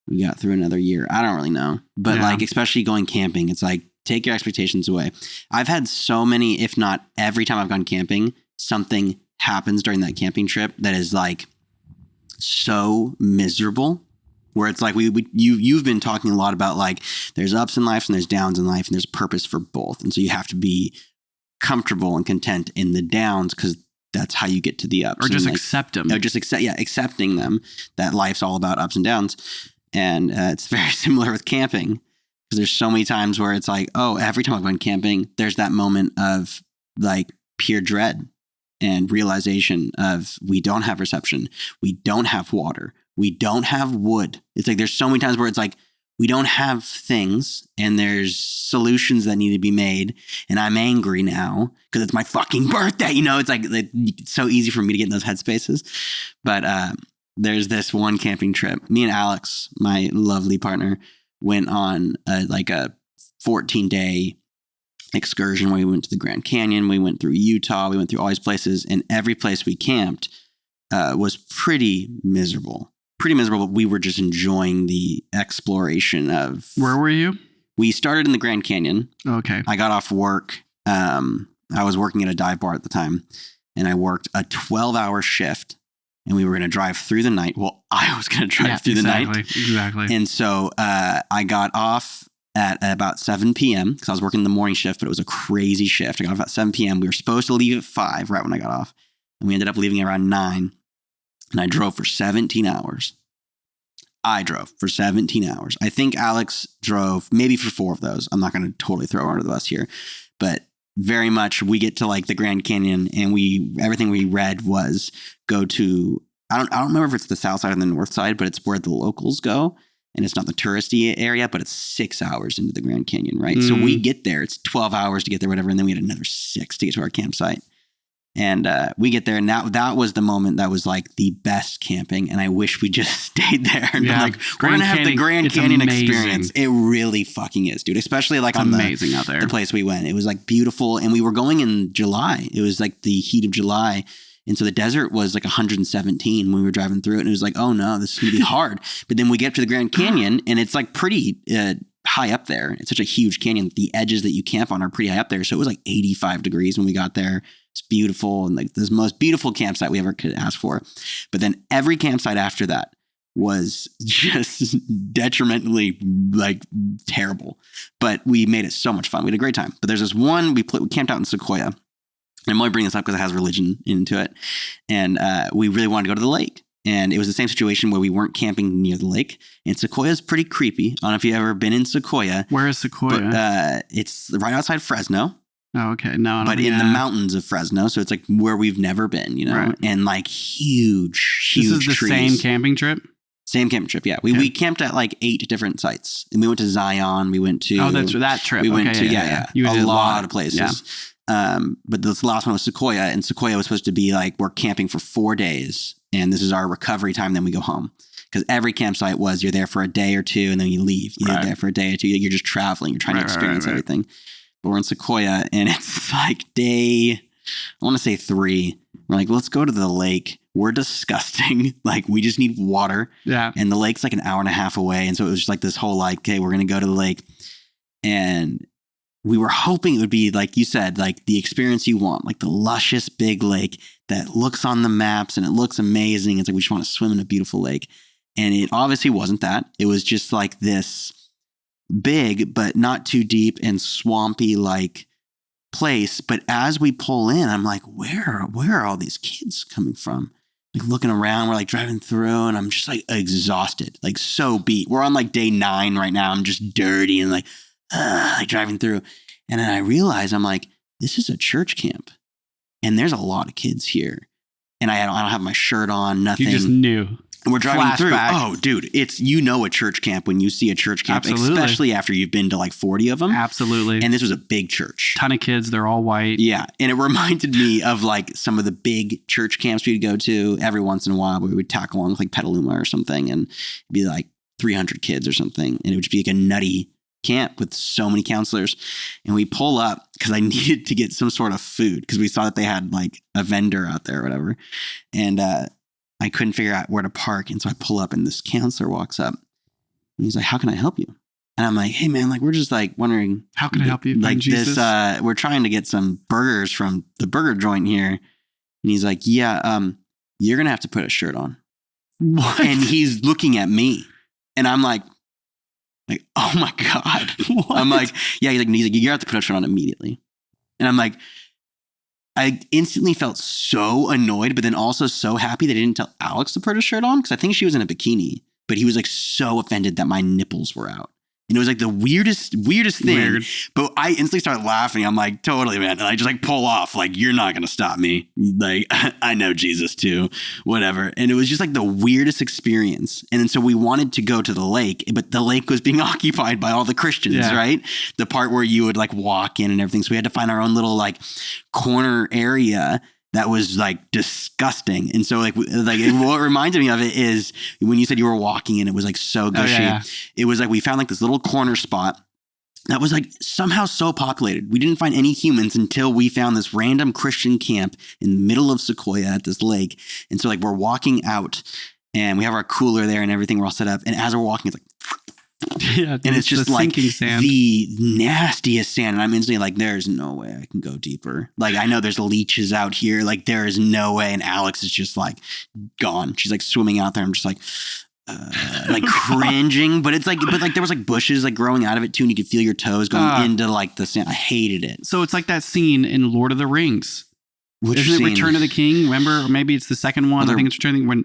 we got through another year. I don't really know. But like, especially going camping, it's like, take your expectations away. I've had so many, if not every time I've gone camping, something happens during that camping trip that is like so miserable, where it's like you've been talking a lot about like, there's ups in life and there's downs in life, and there's a purpose for both. And so you have to be comfortable and content in the downs, because that's how you get to the ups. Or just accept them. No, just accepting them, that life's all about ups and downs. And it's very similar with camping, because there's so many times where it's like, oh, every time I've gone camping, there's that moment of like pure dread and realization of, we don't have reception. We don't have water. We don't have wood. It's like, there's so many times where it's like, we don't have things, and there's solutions that need to be made. And I'm angry now because it's my fucking birthday. You know, it's like, it's so easy for me to get in those headspaces. But, there's this one camping trip. Me and Alex, my lovely partner, went on a 14-day excursion where we went to the Grand Canyon. We went through Utah. We went through all these places, and every place we camped, was pretty miserable. But we were just enjoying the exploration of... Where were you? We started in the Grand Canyon. Okay. I got off work. I was working at a dive bar at the time, and I worked a 12-hour shift, and we were going to drive through the night. Well, I was going to drive through the night. Exactly. And so I got off at about 7 p.m. because I was working the morning shift, but it was a crazy shift. I got off at 7 p.m. We were supposed to leave at 5 right when I got off, and we ended up leaving around 9, and I drove for 17 hours. I drove for 17 hours. I think Alex drove maybe for 4 of those. I'm not going to totally throw her under the bus here, but very much we get to like the Grand Canyon, and everything we read was go to, I don't remember if it's the south side or the north side, but it's where the locals go, and it's not the touristy area, but it's 6 hours into the Grand Canyon, right? So we get there, it's 12 hours to get there, whatever, and then we had another 6 to get to our campsite. And we get there, and that was the moment that was like the best camping. And I wish we just stayed there and been like, we're going to have the Grand Canyon experience. It really fucking is, dude. Especially like on amazing out there. The place we went. It was like beautiful. And we were going in July. It was like the heat of July. And so the desert was like 117 when we were driving through it. And it was like, oh no, this is going to be hard. But then we get to the Grand Canyon, and it's like pretty high up there. It's such a huge canyon. The edges that you camp on are pretty high up there. So it was like 85 degrees when we got there. It's beautiful, and like the most beautiful campsite we ever could ask for. But then every campsite after that was just detrimentally like terrible. But we made it so much fun. We had a great time. But there's this one, we camped out in Sequoia. And I'm only bringing this up because it has religion into it. And we really wanted to go to the lake. And it was the same situation where we weren't camping near the lake. And Sequoia is pretty creepy. I don't know if you've ever been in Sequoia. Where is Sequoia? But it's right outside Fresno. Oh, okay. No, but in the mountains of Fresno. So it's like where we've never been, you know, right. And like huge This is the trees. Same camping trip? Same camping trip, yeah. We camped at like 8 different sites. And we went to Zion. We went to... Oh, that's that trip. We went to, yeah. A lot of places. Yeah. But this last one was Sequoia. And Sequoia was supposed to be like, we're camping for 4 days. And this is our recovery time. Then we go home. Because every campsite was you're there for a day or 2 and then you leave. You're there for a day or 2. You're just traveling. You're trying to experience everything. But we're in Sequoia, and it's like I want to say 3. We're like, let's go to the lake. We're disgusting. Like, we just need water. Yeah. And the lake's like an hour and a half away. And so it was just like this whole like, okay, we're going to go to the lake. And we were hoping it would be, like you said, like the experience you want, like the luscious big lake that looks on the maps and it looks amazing. It's like, we just want to swim in a beautiful lake. And it obviously wasn't that. It was just like this big, but not too deep and swampy like place. But as we pull in, I'm like, where are all these kids coming from? Like looking around, we're like driving through, and I'm just like exhausted, like so beat. We're on like day 9 right now. I'm just dirty and like driving through. And then I realize I'm like, this is a church camp, and there's a lot of kids here. And I don't have my shirt on, nothing. You just knew. And we're driving Flashback. through. Oh, dude, it's, a church camp when you see a church camp, Absolutely. Especially after you've been to like 40 of them. Absolutely. And this was a big church. Ton of kids. They're all white. Yeah. And it reminded me of like some of the big church camps we'd go to every once in a while. We would tack along with like Petaluma or something, and it'd be like 300 kids or something. And it would just be like a nutty camp with so many counselors. And we pull up because I needed to get some sort of food because we saw that they had like a vendor out there or whatever. And, I couldn't figure out where to park. And so I pull up, and this counselor walks up, and he's like, how can I help you? And I'm like, hey man, like, we're just like wondering, how can I help you? Like Jesus? This, we're trying to get some burgers from the burger joint here. And he's like, yeah, you're going to have to put a shirt on. What? And he's looking at me, and I'm like, oh my God. What? I'm like, yeah, he's like, you have to put a shirt on immediately. And I'm like, I instantly felt so annoyed, but then also so happy that I didn't tell Alex to put a shirt on, because I think she was in a bikini, but he was like so offended that my nipples were out. And it was like the weirdest thing. Weird. But I instantly started laughing. I'm like, totally, man. And I just like pull off, like, you're not going to stop me. Like, I know Jesus too, whatever. And it was just like the weirdest experience. And then so we wanted to go to the lake, but the lake was being occupied by all the Christians, right? The part where you would like walk in and everything. So we had to find our own little like corner area that was like disgusting. And so like what reminded me of it is when you said you were walking and it was like so gushy. Oh, yeah. It was like we found like this little corner spot, that was like somehow so populated. We didn't find any humans until we found this random Christian camp in the middle of Sequoia at this lake. And so like we're walking out and we have our cooler there and everything. We're all set up. And as we're walking, it's like, Yeah, and it's just like sand. the nastiest sand. And I'm instantly like, there's no way I can go deeper. Like, I know there's leeches out here. Like, there is no way. And Alex is just like gone. She's like swimming out there. I'm just like cringing, but it's like, there was like bushes like growing out of it too, and you could feel your toes going into like the sand. I hated it. So it's like that scene in Lord of the Rings. Which Isn't scene? it Return of the King? Remember, or maybe it's the second one. I think it's Return when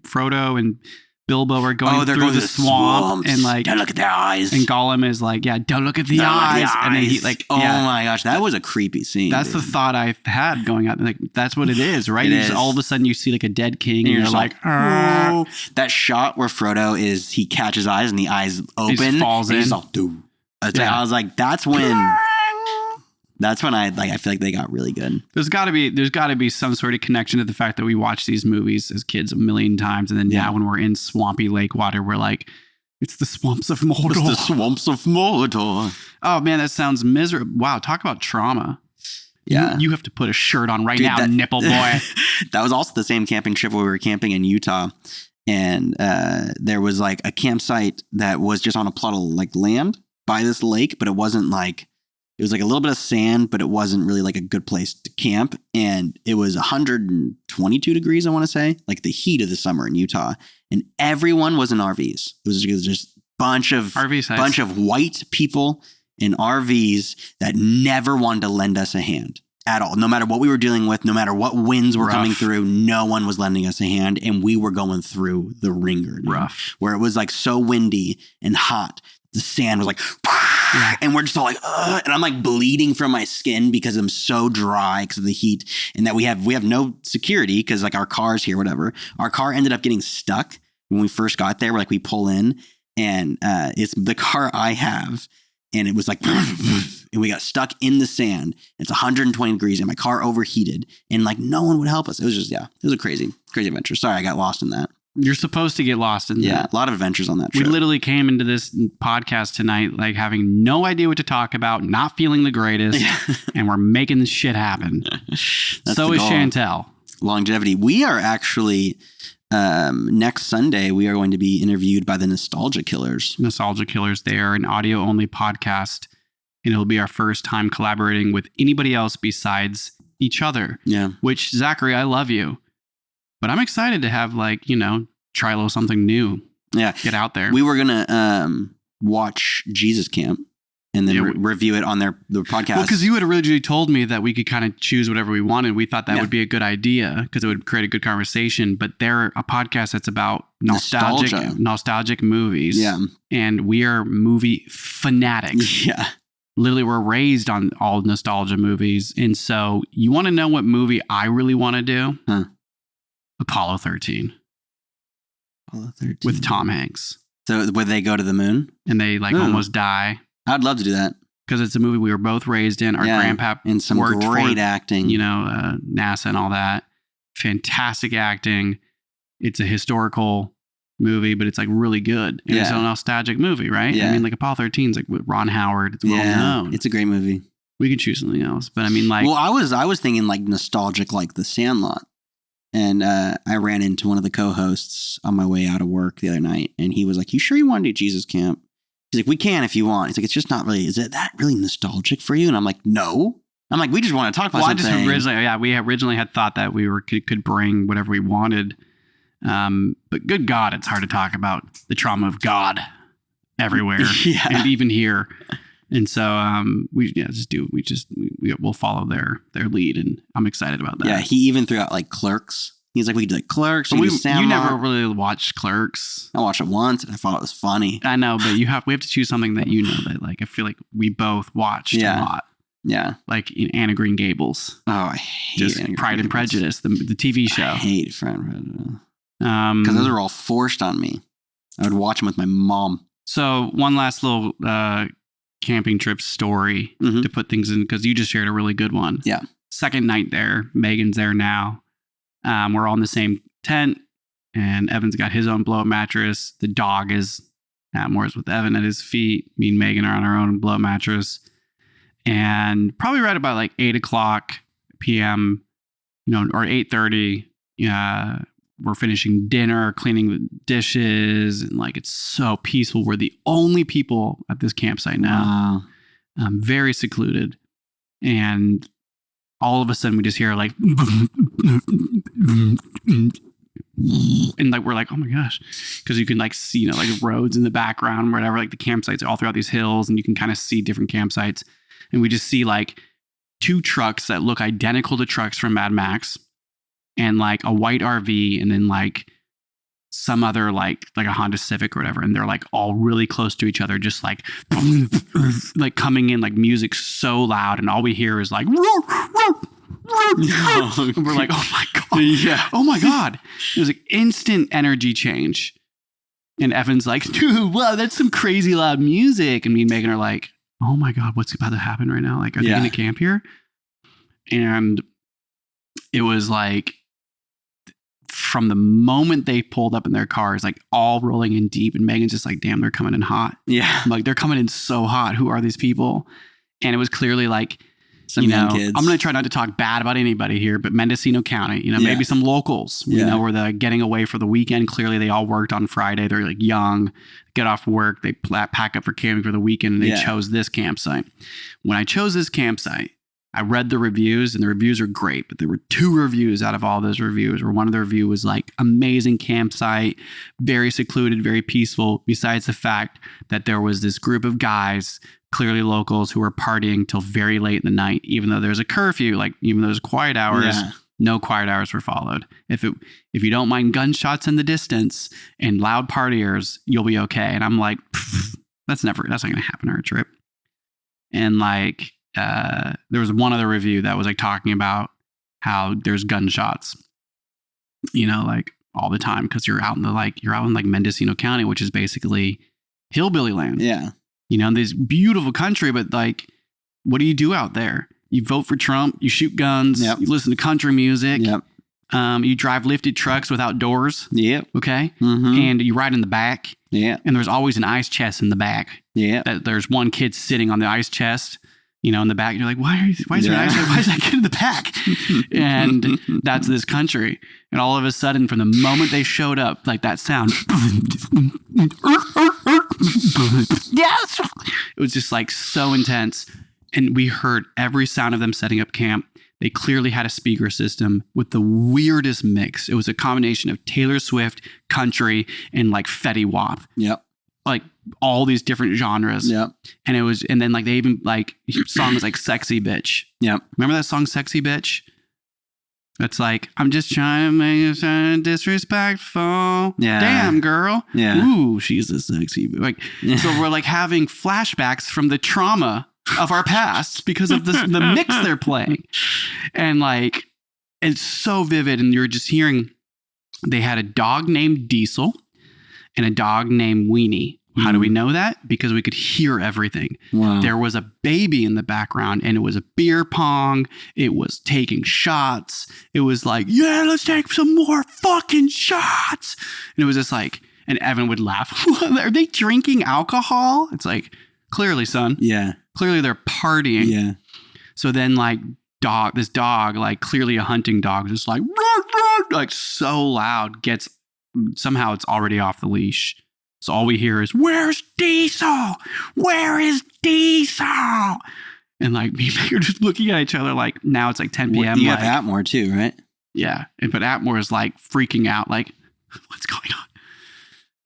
Frodo and Bilbo are going through the swamp, and like, don't look at their eyes. And Gollum is like, yeah, don't look at the eyes. And then he like, oh my gosh, that was a creepy scene. That's the thought I had going out. Like, that's what it is, right? It is. All of a sudden you see like a dead king, and you're like, whoa. That shot where Frodo is, he catches eyes and the eyes open. He falls in. He's all, dude. I was like, that's when I feel like they got really good. There's got to be some sort of connection to the fact that we watched these movies as kids a million times, and then now when we're in swampy lake water, we're like, it's the swamps of Mordor. It's the swamps of Mordor. Oh man, that sounds miserable. Wow, talk about trauma. Yeah, you have to put a shirt on right now, nipple boy. That was also the same camping trip where we were camping in Utah, and there was like a campsite that was just on a plot of like land by this lake, but it wasn't like. It was like a little bit of sand, but it wasn't really like a good place to camp. And it was 122 degrees, I want to say, like the heat of the summer in Utah. And everyone was in RVs. It was just a bunch of white people in RVs that never wanted to lend us a hand at all. No matter what we were dealing with, no matter what winds were coming through, no one was lending us a hand. And we were going through the ringer. Rough. Where it was like so windy and hot. The sand was like, and we're just all like, ugh, and I'm like bleeding from my skin because I'm so dry because of the heat, and that we have no security because like our car's here, whatever. Our car ended up getting stuck when we first got there. We're like, we pull in, and it's the car I have, and it was like, and we got stuck in the sand. It's 120 degrees, and my car overheated, and like no one would help us. It was just, it was a crazy adventure. Sorry, I got lost in that. You're supposed to get lost in that. A lot of adventures on that trip. We literally came into this podcast tonight like having no idea what to talk about, not feeling the greatest, and we're making this shit happen. So is Chantel. Longevity. We are actually, next Sunday, we are going to be interviewed by the Nostalgia Killers. Nostalgia Killers. They are an audio-only podcast, and it'll be our first time collaborating with anybody else besides each other. Yeah. Which, Zachary, I love you. But I'm excited to have try a little something new. Yeah. Get out there. We were going to watch Jesus Camp and then review it on the podcast. Well, because you had originally told me that we could kind of choose whatever we wanted. We thought that would be a good idea because it would create a good conversation. But they're a podcast that's about nostalgic movies. Yeah. And we are movie fanatics. Yeah. Literally, we're raised on all nostalgia movies. And so you want to know what movie I really want to do? Huh. Apollo 13. Apollo 13. With Tom Hanks. So where they go to the moon? And they almost die. I'd love to do that. Because it's a movie we were both raised in. Our grandpa and some worked great acting. NASA and all that. Fantastic acting. It's a historical movie, but it's like really good. And it's a nostalgic movie, right? Yeah. I mean, like Apollo 13 is like with Ron Howard. It's well known. It's a great movie. We could choose something else. But I mean, like... Well, I was thinking like nostalgic, like The Sandlot. And I ran into one of the co-hosts on my way out of work the other night, and he was like, "You sure you want to do Jesus Camp?" He's like, "We can if you want." He's like, "It's just not really. Is it that really nostalgic for you?" And I'm like, "No." I'm like, "We just want to talk about something." We originally had thought that we could bring whatever we wanted, but good God, it's hard to talk about the trauma of God everywhere, and even here. And so we'll follow their lead, and I'm excited about that. Yeah, he even threw out like Clerks. He's like, we could do like Clerks. You never really watched Clerks. I watched it once, and I thought it was funny. I know, but we have to choose something that that like I feel like we both watched a lot. Yeah, like Anna Green Gables. Oh, I hate Pride and Prejudice, the TV show. I hate Pride and Prejudice because those are all forced on me. I would watch them with my mom. So one last little camping trip story to put things in, because you just shared a really good one. Yeah. Second night there. Megan's there now. We're all in the same tent, and Evan's got his own blow-up mattress. The dog is Atmore's with Evan at his feet. Me and Megan are on our own blow mattress. And probably right about like 8 o'clock p.m., or 8:30, we're finishing dinner, cleaning the dishes, and like it's so peaceful. We're the only people at this campsite now. Wow. Very secluded. And all of a sudden we just hear like and like we're like, oh my gosh, because you can like see like roads in the background, whatever, like the campsites all throughout these hills, and you can kind of see different campsites. And we just see like 2 trucks that look identical to trucks from Mad Max, and like a white RV, and then like some other like a Honda Civic or whatever, and they're like all really close to each other, just like like coming in, like music so loud, and all we hear is like and we're like, oh my god, Yeah. oh my god. It was like instant energy change. And Evan's like, dude, wow, that's some crazy loud music. And me and Megan are like, oh my god, what's about to happen right now? Like, are they gonna camp here? And it was like, from the moment they pulled up in their cars, like all rolling in deep, and Megan's just like, damn, they're coming in hot. Yeah. I'm like, they're coming in so hot. Who are these people? And it was clearly like, Some young kids. I'm going to try not to talk bad about anybody here, but Mendocino County, maybe some locals, where they're getting away for the weekend. Clearly they all worked on Friday. They're like young, get off work. They pack up for camping for the weekend, and they chose this campsite. When I chose this campsite, I read the reviews, and the reviews are great, but there were 2 reviews out of all those reviews where one of the reviews was like, amazing campsite, very secluded, very peaceful, besides the fact that there was this group of guys, clearly locals, who were partying till very late in the night, even though there's a curfew, like even though there's quiet hours, no quiet hours were followed. If you don't mind gunshots in the distance and loud partiers, you'll be okay. And I'm like, that's not going to happen on our trip. And like, there was one other review that was like talking about how there's gunshots, like all the time, because you're out in Mendocino County, which is basically hillbilly land. Yeah. This beautiful country, but like, what do you do out there? You vote for Trump, you shoot guns, you listen to country music, you drive lifted trucks without doors. Yep. Okay. Mm-hmm. And you ride in the back. Yeah. And there's always an ice chest in the back. Yeah. That there's one kid sitting on the ice chest, in the back. You're like, why is there an ice chest? Why is that kid in the back? And that's this country. And all of a sudden, from the moment they showed up, like that sound, yes, it was just like so intense. And we heard every sound of them setting up camp. They clearly had a speaker system with the weirdest mix. It was a combination of Taylor Swift, country, and like Fetty Wap. Yep. Like all these different genres. Yep. And then like they even like songs like Sexy Bitch. Yep. Remember that song Sexy Bitch? It's like, I'm just trying to make it disrespectful. Yeah. Damn, girl. Yeah. Ooh, she's a sexy. Like, so we're like having flashbacks from the trauma of our past because of the mix they're playing. And like, it's so vivid. And you're just hearing, they had a dog named Diesel and a dog named Weenie. How do we know that? Because we could hear everything. Wow. There was a baby in the background, and it was a beer pong. It was taking shots. It was like, yeah, let's take some more fucking shots. And it was just like, and Evan would laugh. Are they drinking alcohol? It's like, clearly, son. Yeah. Clearly they're partying. Yeah. So then like this dog, like clearly a hunting dog, just like, like so loud, somehow it's already off the leash. So all we hear is, where's Diesel? Where is Diesel? And like me and Meg are just looking at each other like, now it's like 10 p.m. You have Atmore too, right? Yeah. But Atmore is like freaking out, like, what's going on?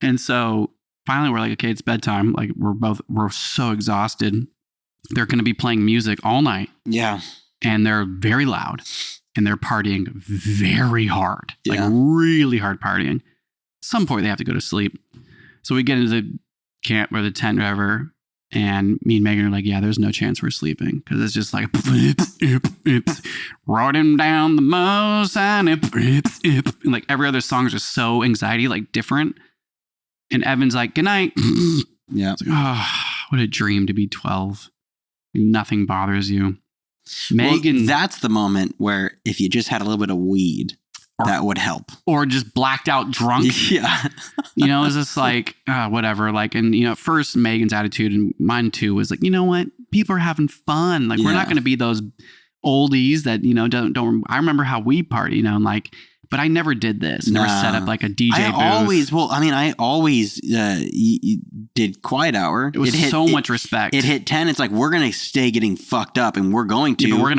And so finally we're like, okay, it's bedtime. Like we're so exhausted. They're going to be playing music all night. Yeah. And they're very loud and they're partying very hard, like really hard partying. At some point they have to go to sleep. So we get into the camp or the tent, whatever, and me and Megan are like, yeah, there's no chance we're sleeping. Because it's just like, riding down the mountain, and like every other song is just so anxiety, like different. And Evan's like, good night. Yeah. It's like, oh, what a dream to be 12. Nothing bothers you. Megan. Well, that's the moment where if you just had a little bit of weed that would help. Or just blacked out drunk. Yeah. It's just like, whatever. Like, and, at first Megan's attitude and mine too was like, you know what? People are having fun. Like, we're not going to be those oldies that, don't, I remember how we party, and like, but I never did this. Never set up like a DJ booth. I always did quiet hour. It was so much respect. It hit 10. It's like, we're going to stay getting fucked up and we're going to. Yeah, but we're going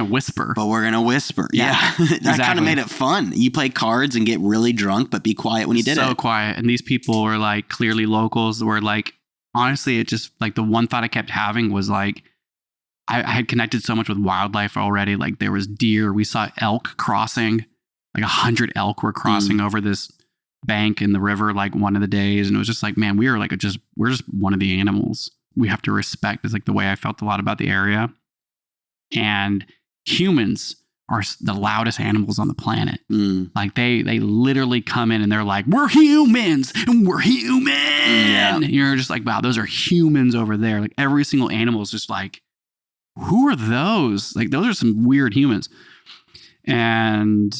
to whisper. Yeah. That kind of made it fun. You play cards and get really drunk, but be quiet when you did it. So quiet. And these people were like clearly locals. Were like, honestly, it just like the one thought I kept having was like, I had connected so much with wildlife already. Like there was deer. We saw elk crossing. Like 100 elk were crossing over this bank in the river like one of the days. And it was just like, man, we're just one of the animals we have to respect, is like the way I felt a lot about the area. And humans are the loudest animals on the planet. Like they literally come in and they're like, we're humans and we're human. Yeah. And you're just like, wow, those are humans over there. Like every single animal is just like, who are those? Like those are some weird humans. And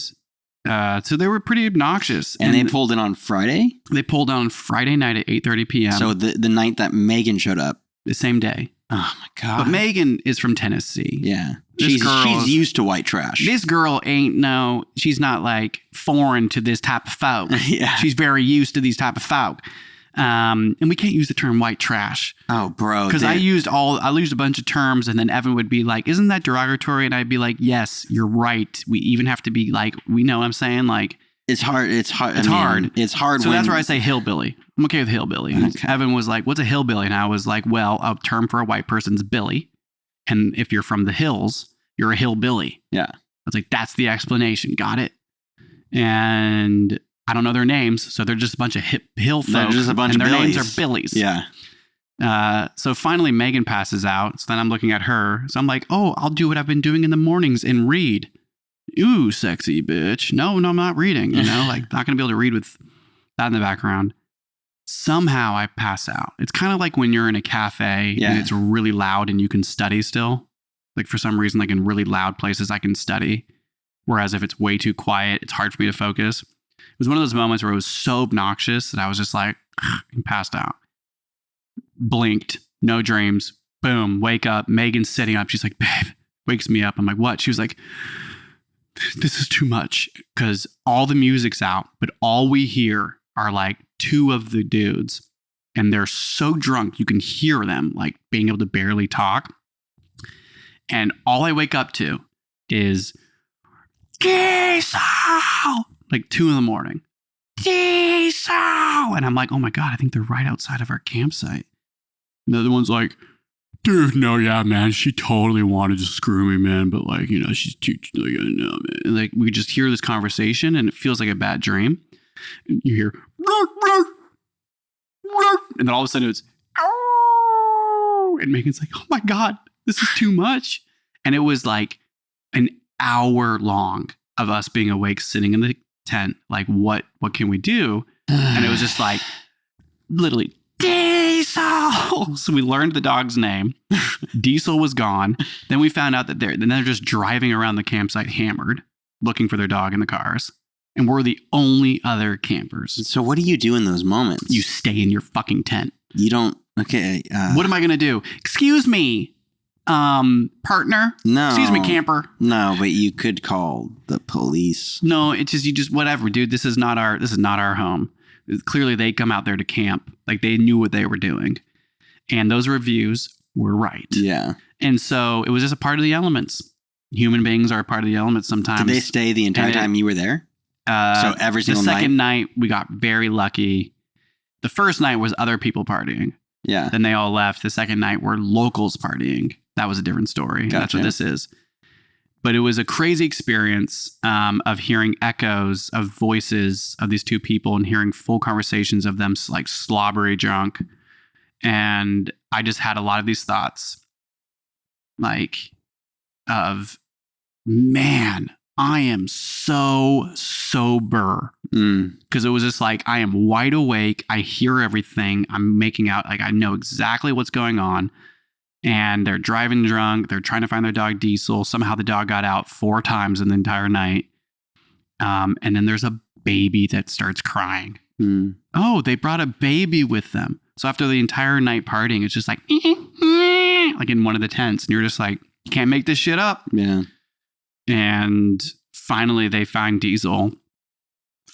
so they were pretty obnoxious. And they pulled in on Friday? They pulled on Friday night at 8:30 p.m. So the night that Megan showed up. The same day. Oh my God. But Megan is from Tennessee. Yeah. She's used to white trash. This girl she's not like foreign to this type of folk. Yeah. She's very used to these type of folk. And we can't use the term white trash. Oh, bro. Because I used a bunch of terms, and then Evan would be like, isn't that derogatory? And I'd be like, yes, you're right. We even have to be like, we know what I'm saying? Like, it's hard. It's hard. It's hard. So that's where I say hillbilly. I'm okay with hillbilly. Okay. Evan was like, what's a hillbilly? And I was like, well, a term for a white person's billy. And if you're from the hills, you're a hillbilly. Yeah. I was like, that's the explanation. Got it. And I don't know their names, so they're just a bunch of hill folk. They're just a bunch of their billies. names are billies. Yeah. So finally Megan passes out. So then I'm looking at her. So I'm like, oh, I'll do what I've been doing in the mornings and read. Ooh, sexy bitch. No, I'm not reading. Like not going to be able to read with that in the background. Somehow I pass out. It's kind of like when you're in a cafe and it's really loud and you can study still. Like for some reason, like in really loud places, I can study. Whereas if it's way too quiet, it's hard for me to focus. It was one of those moments where it was so obnoxious that I was just like, and passed out. Blinked, no dreams, boom, wake up. Megan's sitting up. She's like, babe, wakes me up. I'm like, what? She was like, this is too much, because all the music's out, but all we hear are like two of the dudes, and they're so drunk you can hear them like being able to barely talk. And all I wake up to is like 2 a.m. And I'm like, oh my God, I think they're right outside of our campsite. And the other one's like, dude, no, yeah, man, she totally wanted to screw me, man, but like, she's too, like, no, man. And like, we just hear this conversation and it feels like a bad dream. And you hear, and then all of a sudden it's, and Megan's like, oh my God, this is too much. And it was like an hour long of us being awake, sitting in the tent, like, what can we do? And it was just like, literally, Diesel. So we learned the dog's name. Diesel was gone. Then we found out that they're just driving around the campsite hammered, looking for their dog in the cars. And we're the only other campers. So what do you do in those moments? You stay in your fucking tent. You don't. Okay. What am I going to do? Excuse me, partner? No. Excuse me, camper. No, but you could call the police. No, it's just whatever, dude. This is not our home. Clearly they come out there to camp. Like they knew what they were doing. And those reviews were right. Yeah. And so it was just a part of the elements. Human beings are a part of the elements sometimes. Did they stay the entire time you were there? So every single night? The second night, we got very lucky. The first night was other people partying. Yeah. Then they all left. The second night were locals partying. That was a different story. Gotcha. That's what this is. But it was a crazy experience of hearing echoes of voices of these two people and hearing full conversations of them like slobbery drunk. And I just had a lot of these thoughts like of, man, I am so sober. Because it was just like, I am wide awake. I hear everything. I'm making out like I know exactly what's going on. And they're driving drunk. They're trying to find their dog Diesel. Somehow the dog got out 4 times in the entire night. And then there's a baby that starts crying. Mm. Oh, they brought a baby with them. So after the entire night partying, it's just like in one of the tents. And you're just like, you can't make this shit up. Yeah. And finally they find Diesel.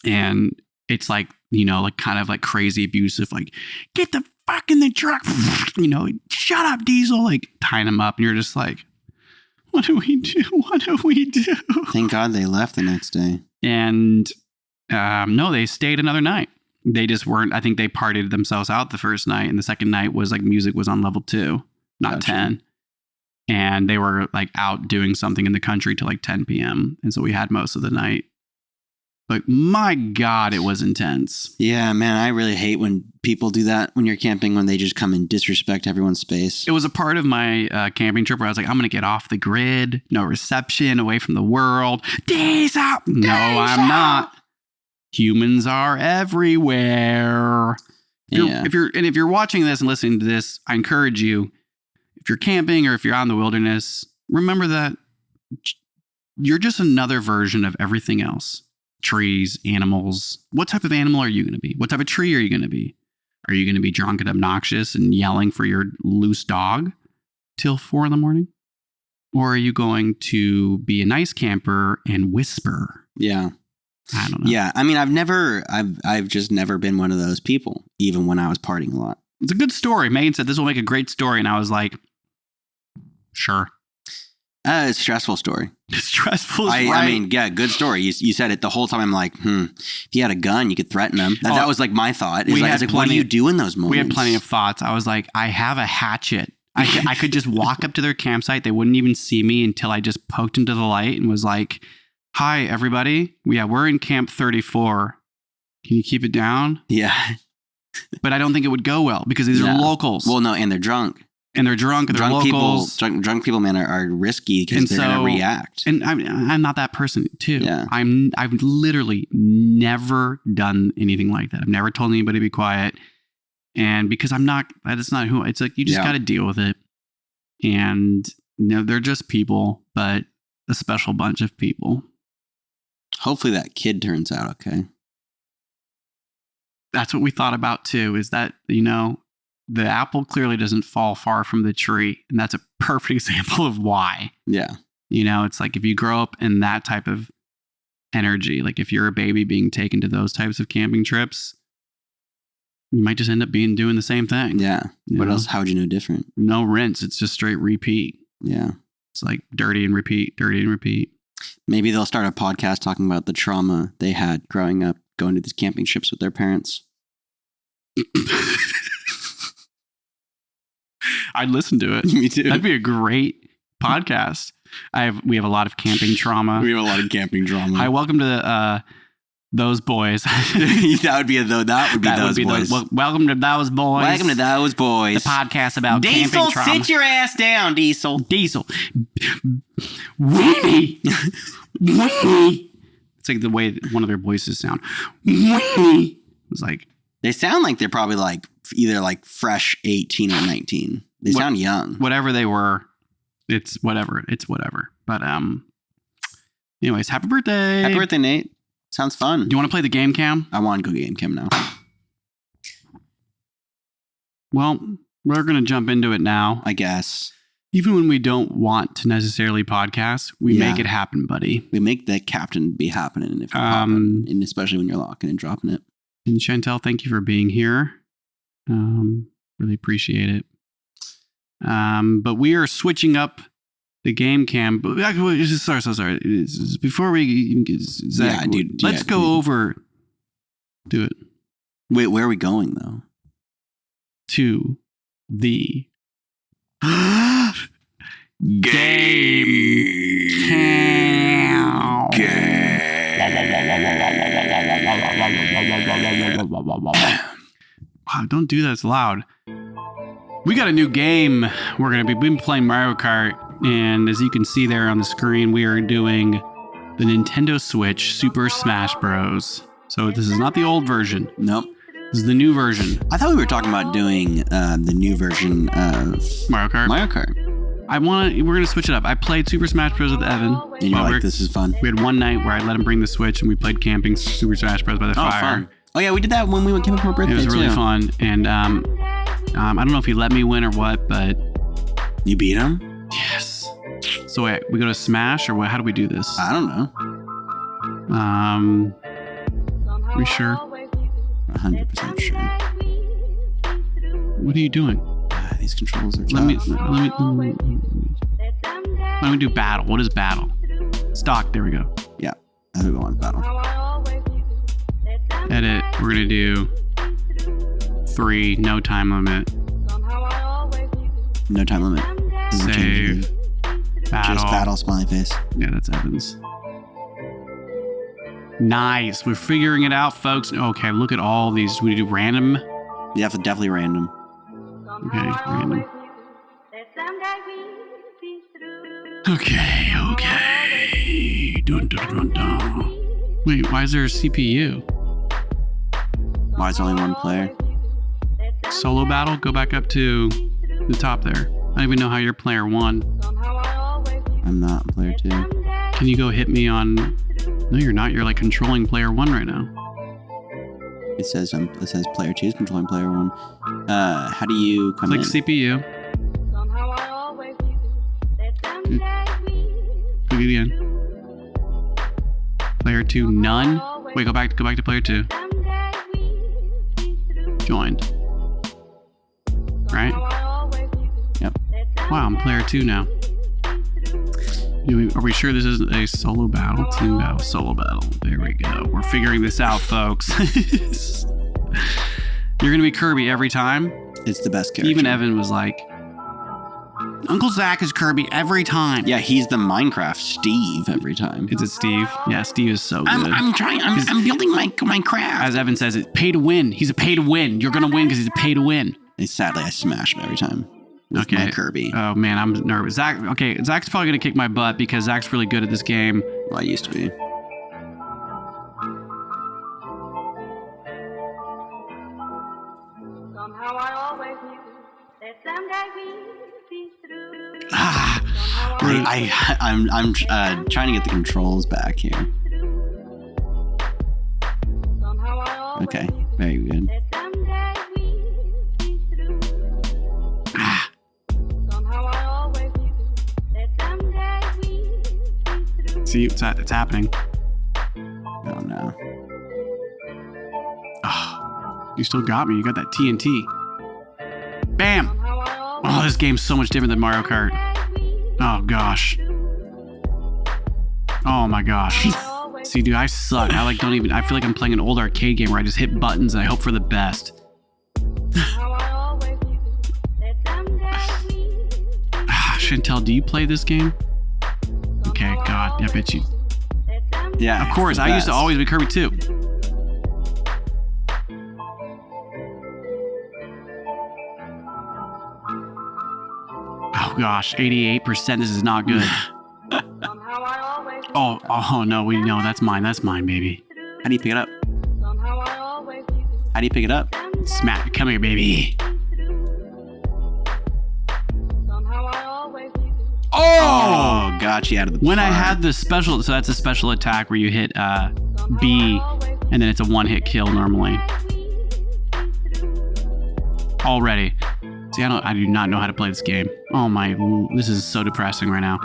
And it's like, like kind of like crazy abusive, like, get the fuck in the truck. Shut up, Diesel. Like tying him up. And you're just like, what do we do? What do we do? Thank God they left the next day. And no, they stayed another night. They just weren't, I think they partied themselves out the first night. And the second night was like music was on level 2, not Gotcha. 10. And they were like out doing something in the country till like 10 p.m. And so we had most of the night. But my God, it was intense. Yeah, man, I really hate when people do that when you're camping, when they just come and disrespect everyone's space. It was a part of my camping trip where I was like, I'm going to get off the grid, no reception, away from the world. Days out. No, I'm not. Humans are everywhere. If you're watching this and listening to this, I encourage you, if you're camping or if you're out in the wilderness, remember that you're just another version of everything else. Trees, animals. What type of animal are you going to be? What type of tree are you going to be? Are you going to be drunk and obnoxious and yelling for your loose dog till 4 a.m? Or are you going to be a nice camper and whisper? Yeah. I don't know. Yeah. I mean, I've just never been one of those people, even when I was partying a lot. It's a good story. Megan said this will make a great story. And I was like, sure. It's a stressful story. Stressful is I right. mean, yeah, good story. You said it the whole time. I'm like, if you had a gun, you could threaten them. That was like my thought. It's like, what do you do in those moments? We had plenty of thoughts. I was like, I have a hatchet. I could just walk up to their campsite. They wouldn't even see me until I just poked into the light and was like, hi, everybody. Yeah, we're in Camp 34. Can you keep it down? Yeah. But I don't think it would go well because these are locals. Well, no, and they're drunk. And they're drunk. And they're locals. Drunk people, man, are risky because they're going to react. And I'm not that person, too. Yeah. I've literally never done anything like that. I've never told anybody to be quiet. And because that's not who, it's like, you just got to deal with it. And, they're just people, but a special bunch of people. Hopefully that kid turns out okay. That's what we thought about, too, is that, the apple clearly doesn't fall far from the tree. And that's a perfect example of why. Yeah. It's like if you grow up in that type of energy, like if you're a baby being taken to those types of camping trips, you might just end up doing the same thing. Yeah. What else? How would you know different? No rinse. It's just straight repeat. Yeah. It's like dirty and repeat, dirty and repeat. Maybe they'll start a podcast talking about the trauma they had growing up, going to these camping trips with their parents. I'd listen to it. Me too. That'd be a great podcast. We have a lot of camping trauma. We have a lot of camping drama. Hi, welcome to those boys. that would be those boys. Welcome to those boys. Welcome to those boys. The podcast about Diesel, camping trauma. sit your ass down, Diesel. Diesel. Weenie. Weenie. It's like the way one of their voices sound. Weenie. It's like they sound like they're probably like either like fresh 18 or 19. They sound young. Whatever they were, it's whatever. It's whatever. But anyways, happy birthday. Happy birthday, Nate. Sounds fun. Do you want to play the game cam? I want to go game cam now. Well, we're going to jump into it now. I guess. Even when we don't want to necessarily podcast, we make it happen, buddy. We make the captain be happening, if and especially when you're locking and dropping it. And Chantel, thank you for being here. Really appreciate it. But we are switching up the game cam. Sorry. Before we even get Zach, let's go over. Do it. Wait, where are we going though? To the game cam. Wow, don't do that. It's loud. We got a new game. We've been playing Mario Kart, and as you can see there on the screen, we are doing the Nintendo Switch Super Smash Bros. So this is not the old version. Nope. This is the new version. I thought we were talking about doing the new version of Mario Kart. We're gonna switch it up. I played Super Smash Bros. With Evan. And you're like, this is fun. We had one night where I let him bring the Switch and we played camping Super Smash Bros. By the fire. Fun. Oh yeah, we did that when we went camping for my birthday. It was really fun. And I don't know if he let me win or what, but you beat him. Yes. So wait, we go to Smash or what? How do we do this? I don't know. Are we sure? 100% sure. What are you doing? These controls are tough. Let me do battle. What is battle? Stock. There we go. Yeah, that's what we want. Battle. Edit. We're gonna do 3. No time limit. No time limit. Save. Battle. Just battle. Smiley face. Yeah, that's Evans. Nice. We're figuring it out, folks. Okay, look at all these. We do random. Yeah, definitely random. Okay, random. Okay. Dun, dun, dun, dun. Wait, why is there a CPU? Why is there only one player? Solo battle? Go back up to the top there. I don't even know how you're player 1. I'm not player 2. Can you go hit me on... No, you're not. You're like controlling player 1 right now. It says player 2 is controlling player 1. How do you come Click in? CPU. Click it again. Player 2, none. Wait, go back to player 2. Joined. Right? Yep. Wow, I'm player 2 now. Are we sure this isn't a solo battle? Team battle, solo battle. There we go. We're figuring this out, folks. You're gonna be Kirby every time. It's the best character. Even Evan was like, Uncle Zach is Kirby every time. Yeah, he's the Minecraft Steve every time. Is it Steve? Yeah, Steve is so good. I'm building my craft. As Evan says, it's pay to win. He's a pay to win. You're gonna win because he's a pay to win. And sadly, I smash him every time. With my Kirby. Oh man, I'm nervous. Zach's probably gonna kick my butt because Zach's really good at this game. Well, I used to be. I'm trying to get the controls back here. Okay, very good. See, it's happening. Oh no. Oh, you still got me. You got that TNT. Bam! Oh, this game's so much different than Mario Kart. Oh gosh. Oh my gosh. See, dude, I suck. I feel like I'm playing an old arcade game where I just hit buttons and I hope for the best. Chantel, do you play this game? Okay, God, I bet you. Yeah, of course. I used to always be Kirby too. Oh gosh, 88%. This is not good. Oh no, no, that's mine. That's mine, baby. How do you pick it up? How do you pick it up? Smack! Come here, baby. Oh, got you out of the When park. I had the special, so that's a special attack where you hit B, and then it's a one-hit kill normally. Already. See, I do not know how to play this game. Oh my, this is so depressing right now.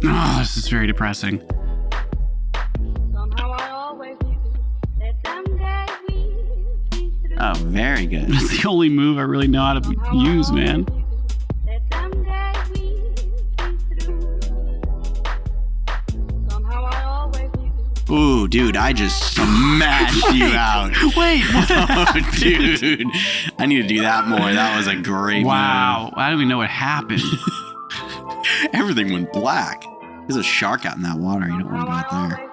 Oh, this is very depressing. Oh, very good. That's the only move I really know how to use, man. Ooh, dude, I just smashed you out. Wait, what? Oh, dude. I need to do that more. That was a great move. Wow. I don't even know what happened. Everything went black. There's a shark out in that water. You don't want to go out there.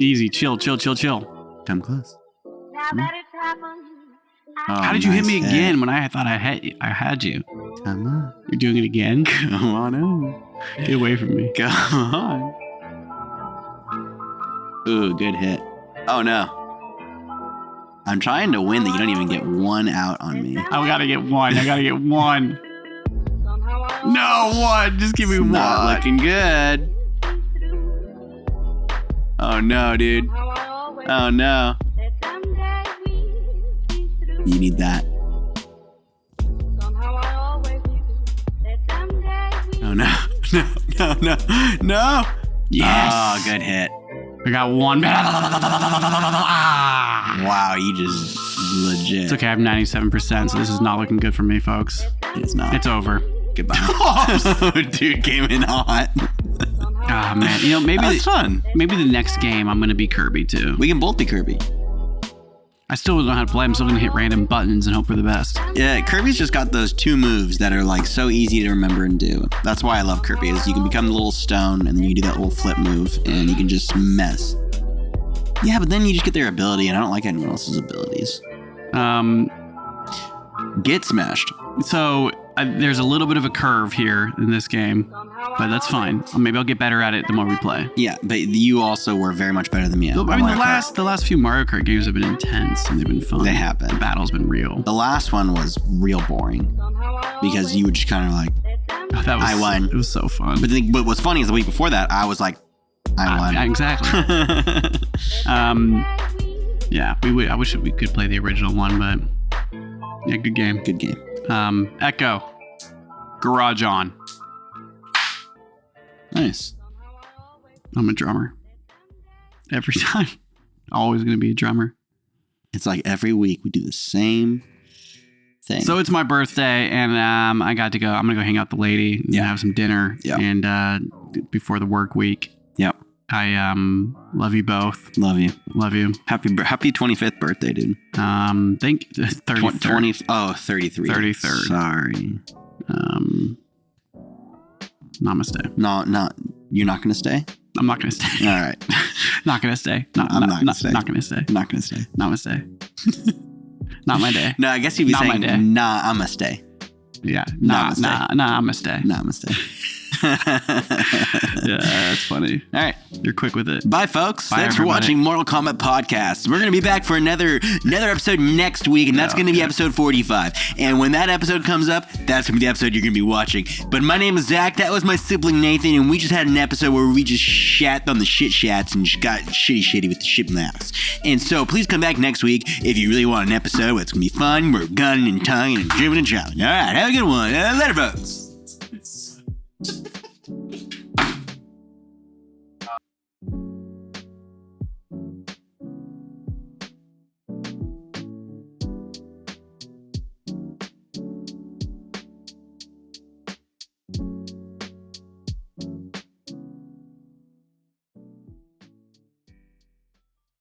Easy. Chill. Come close. Oh, how did you hit me nice again hit. when I thought I had you? Come on. You're doing it again? Come on over. Get away from me. Come on. Ooh, good hit. Oh, no. I'm trying to win that you don't even get one out on me. I gotta get one. No, one. Just give me one. Not looking good. Oh no, dude. Oh no. You need that. Oh no. No. Yes. Oh, good hit. I got one. Wow, you just legit. It's okay. I have 97%, so this is not looking good for me, folks. It's not. It's over. Goodbye. Dude came in hot. Ah, man. You know, maybe That's fun. Maybe the next game I'm gonna be Kirby too. We can both be Kirby. I still don't know how to play. I'm still gonna hit random buttons and hope for the best. Yeah, Kirby's just got those 2 moves that are like so easy to remember and do. That's why I love Kirby, is you can become the little stone and then you do that little flip move and you can just mess. Yeah, but then you just get their ability and I don't like anyone else's abilities. Get smashed. So there's a little bit of a curve here in this game, but that's fine. Maybe I'll get better at it the more we play. Yeah, but you also were very much better than me. I mean, the last few Mario Kart games have been intense and they've been fun. They have been. The battle's been real. The last one was real boring because you would just kind of like, I won. It was so fun. But what's funny is the week before that, I was like, I won. Exactly. Yeah, I wish we could play the original one, but yeah, good game. Good game. Echo. Garage on. Nice. I'm a drummer. Every time. Always going to be a drummer. It's like every week we do the same thing. So it's my birthday and I got to go. I'm going to go hang out with the lady and have some dinner. Yeah. And before the work week. Yep. I love you both. Love you. Happy 25th birthday, dude. Think 33rd. 33. 33rd. Sorry. Namaste. No, you're not gonna stay? I'm not gonna stay. All right. Not gonna stay. I'm not gonna stay. Not gonna stay. Not gonna stay. Namaste. Not my day. No, I guess you'd be Not saying, my day. nah, I'ma stay. Yeah. Namaste. I'ma stay. Namaste. Yeah, that's funny. All right. You're quick with it. Bye, folks. Bye, Thanks for everybody. watching Mortal Kombat Podcast. We're going to be back for another episode next week, and that's going to be episode 45. And when that episode comes up, that's going to be the episode you're going to be watching. But my name is Zach. That was my sibling Nathan, and we just had an episode where we just shat on the shit shats and just got shitty with the shit maps. And so please come back next week if you really want an episode where it's going to be fun. We're gunning and tonguing and dribbling and chopping. All right, have a good one. Later, folks.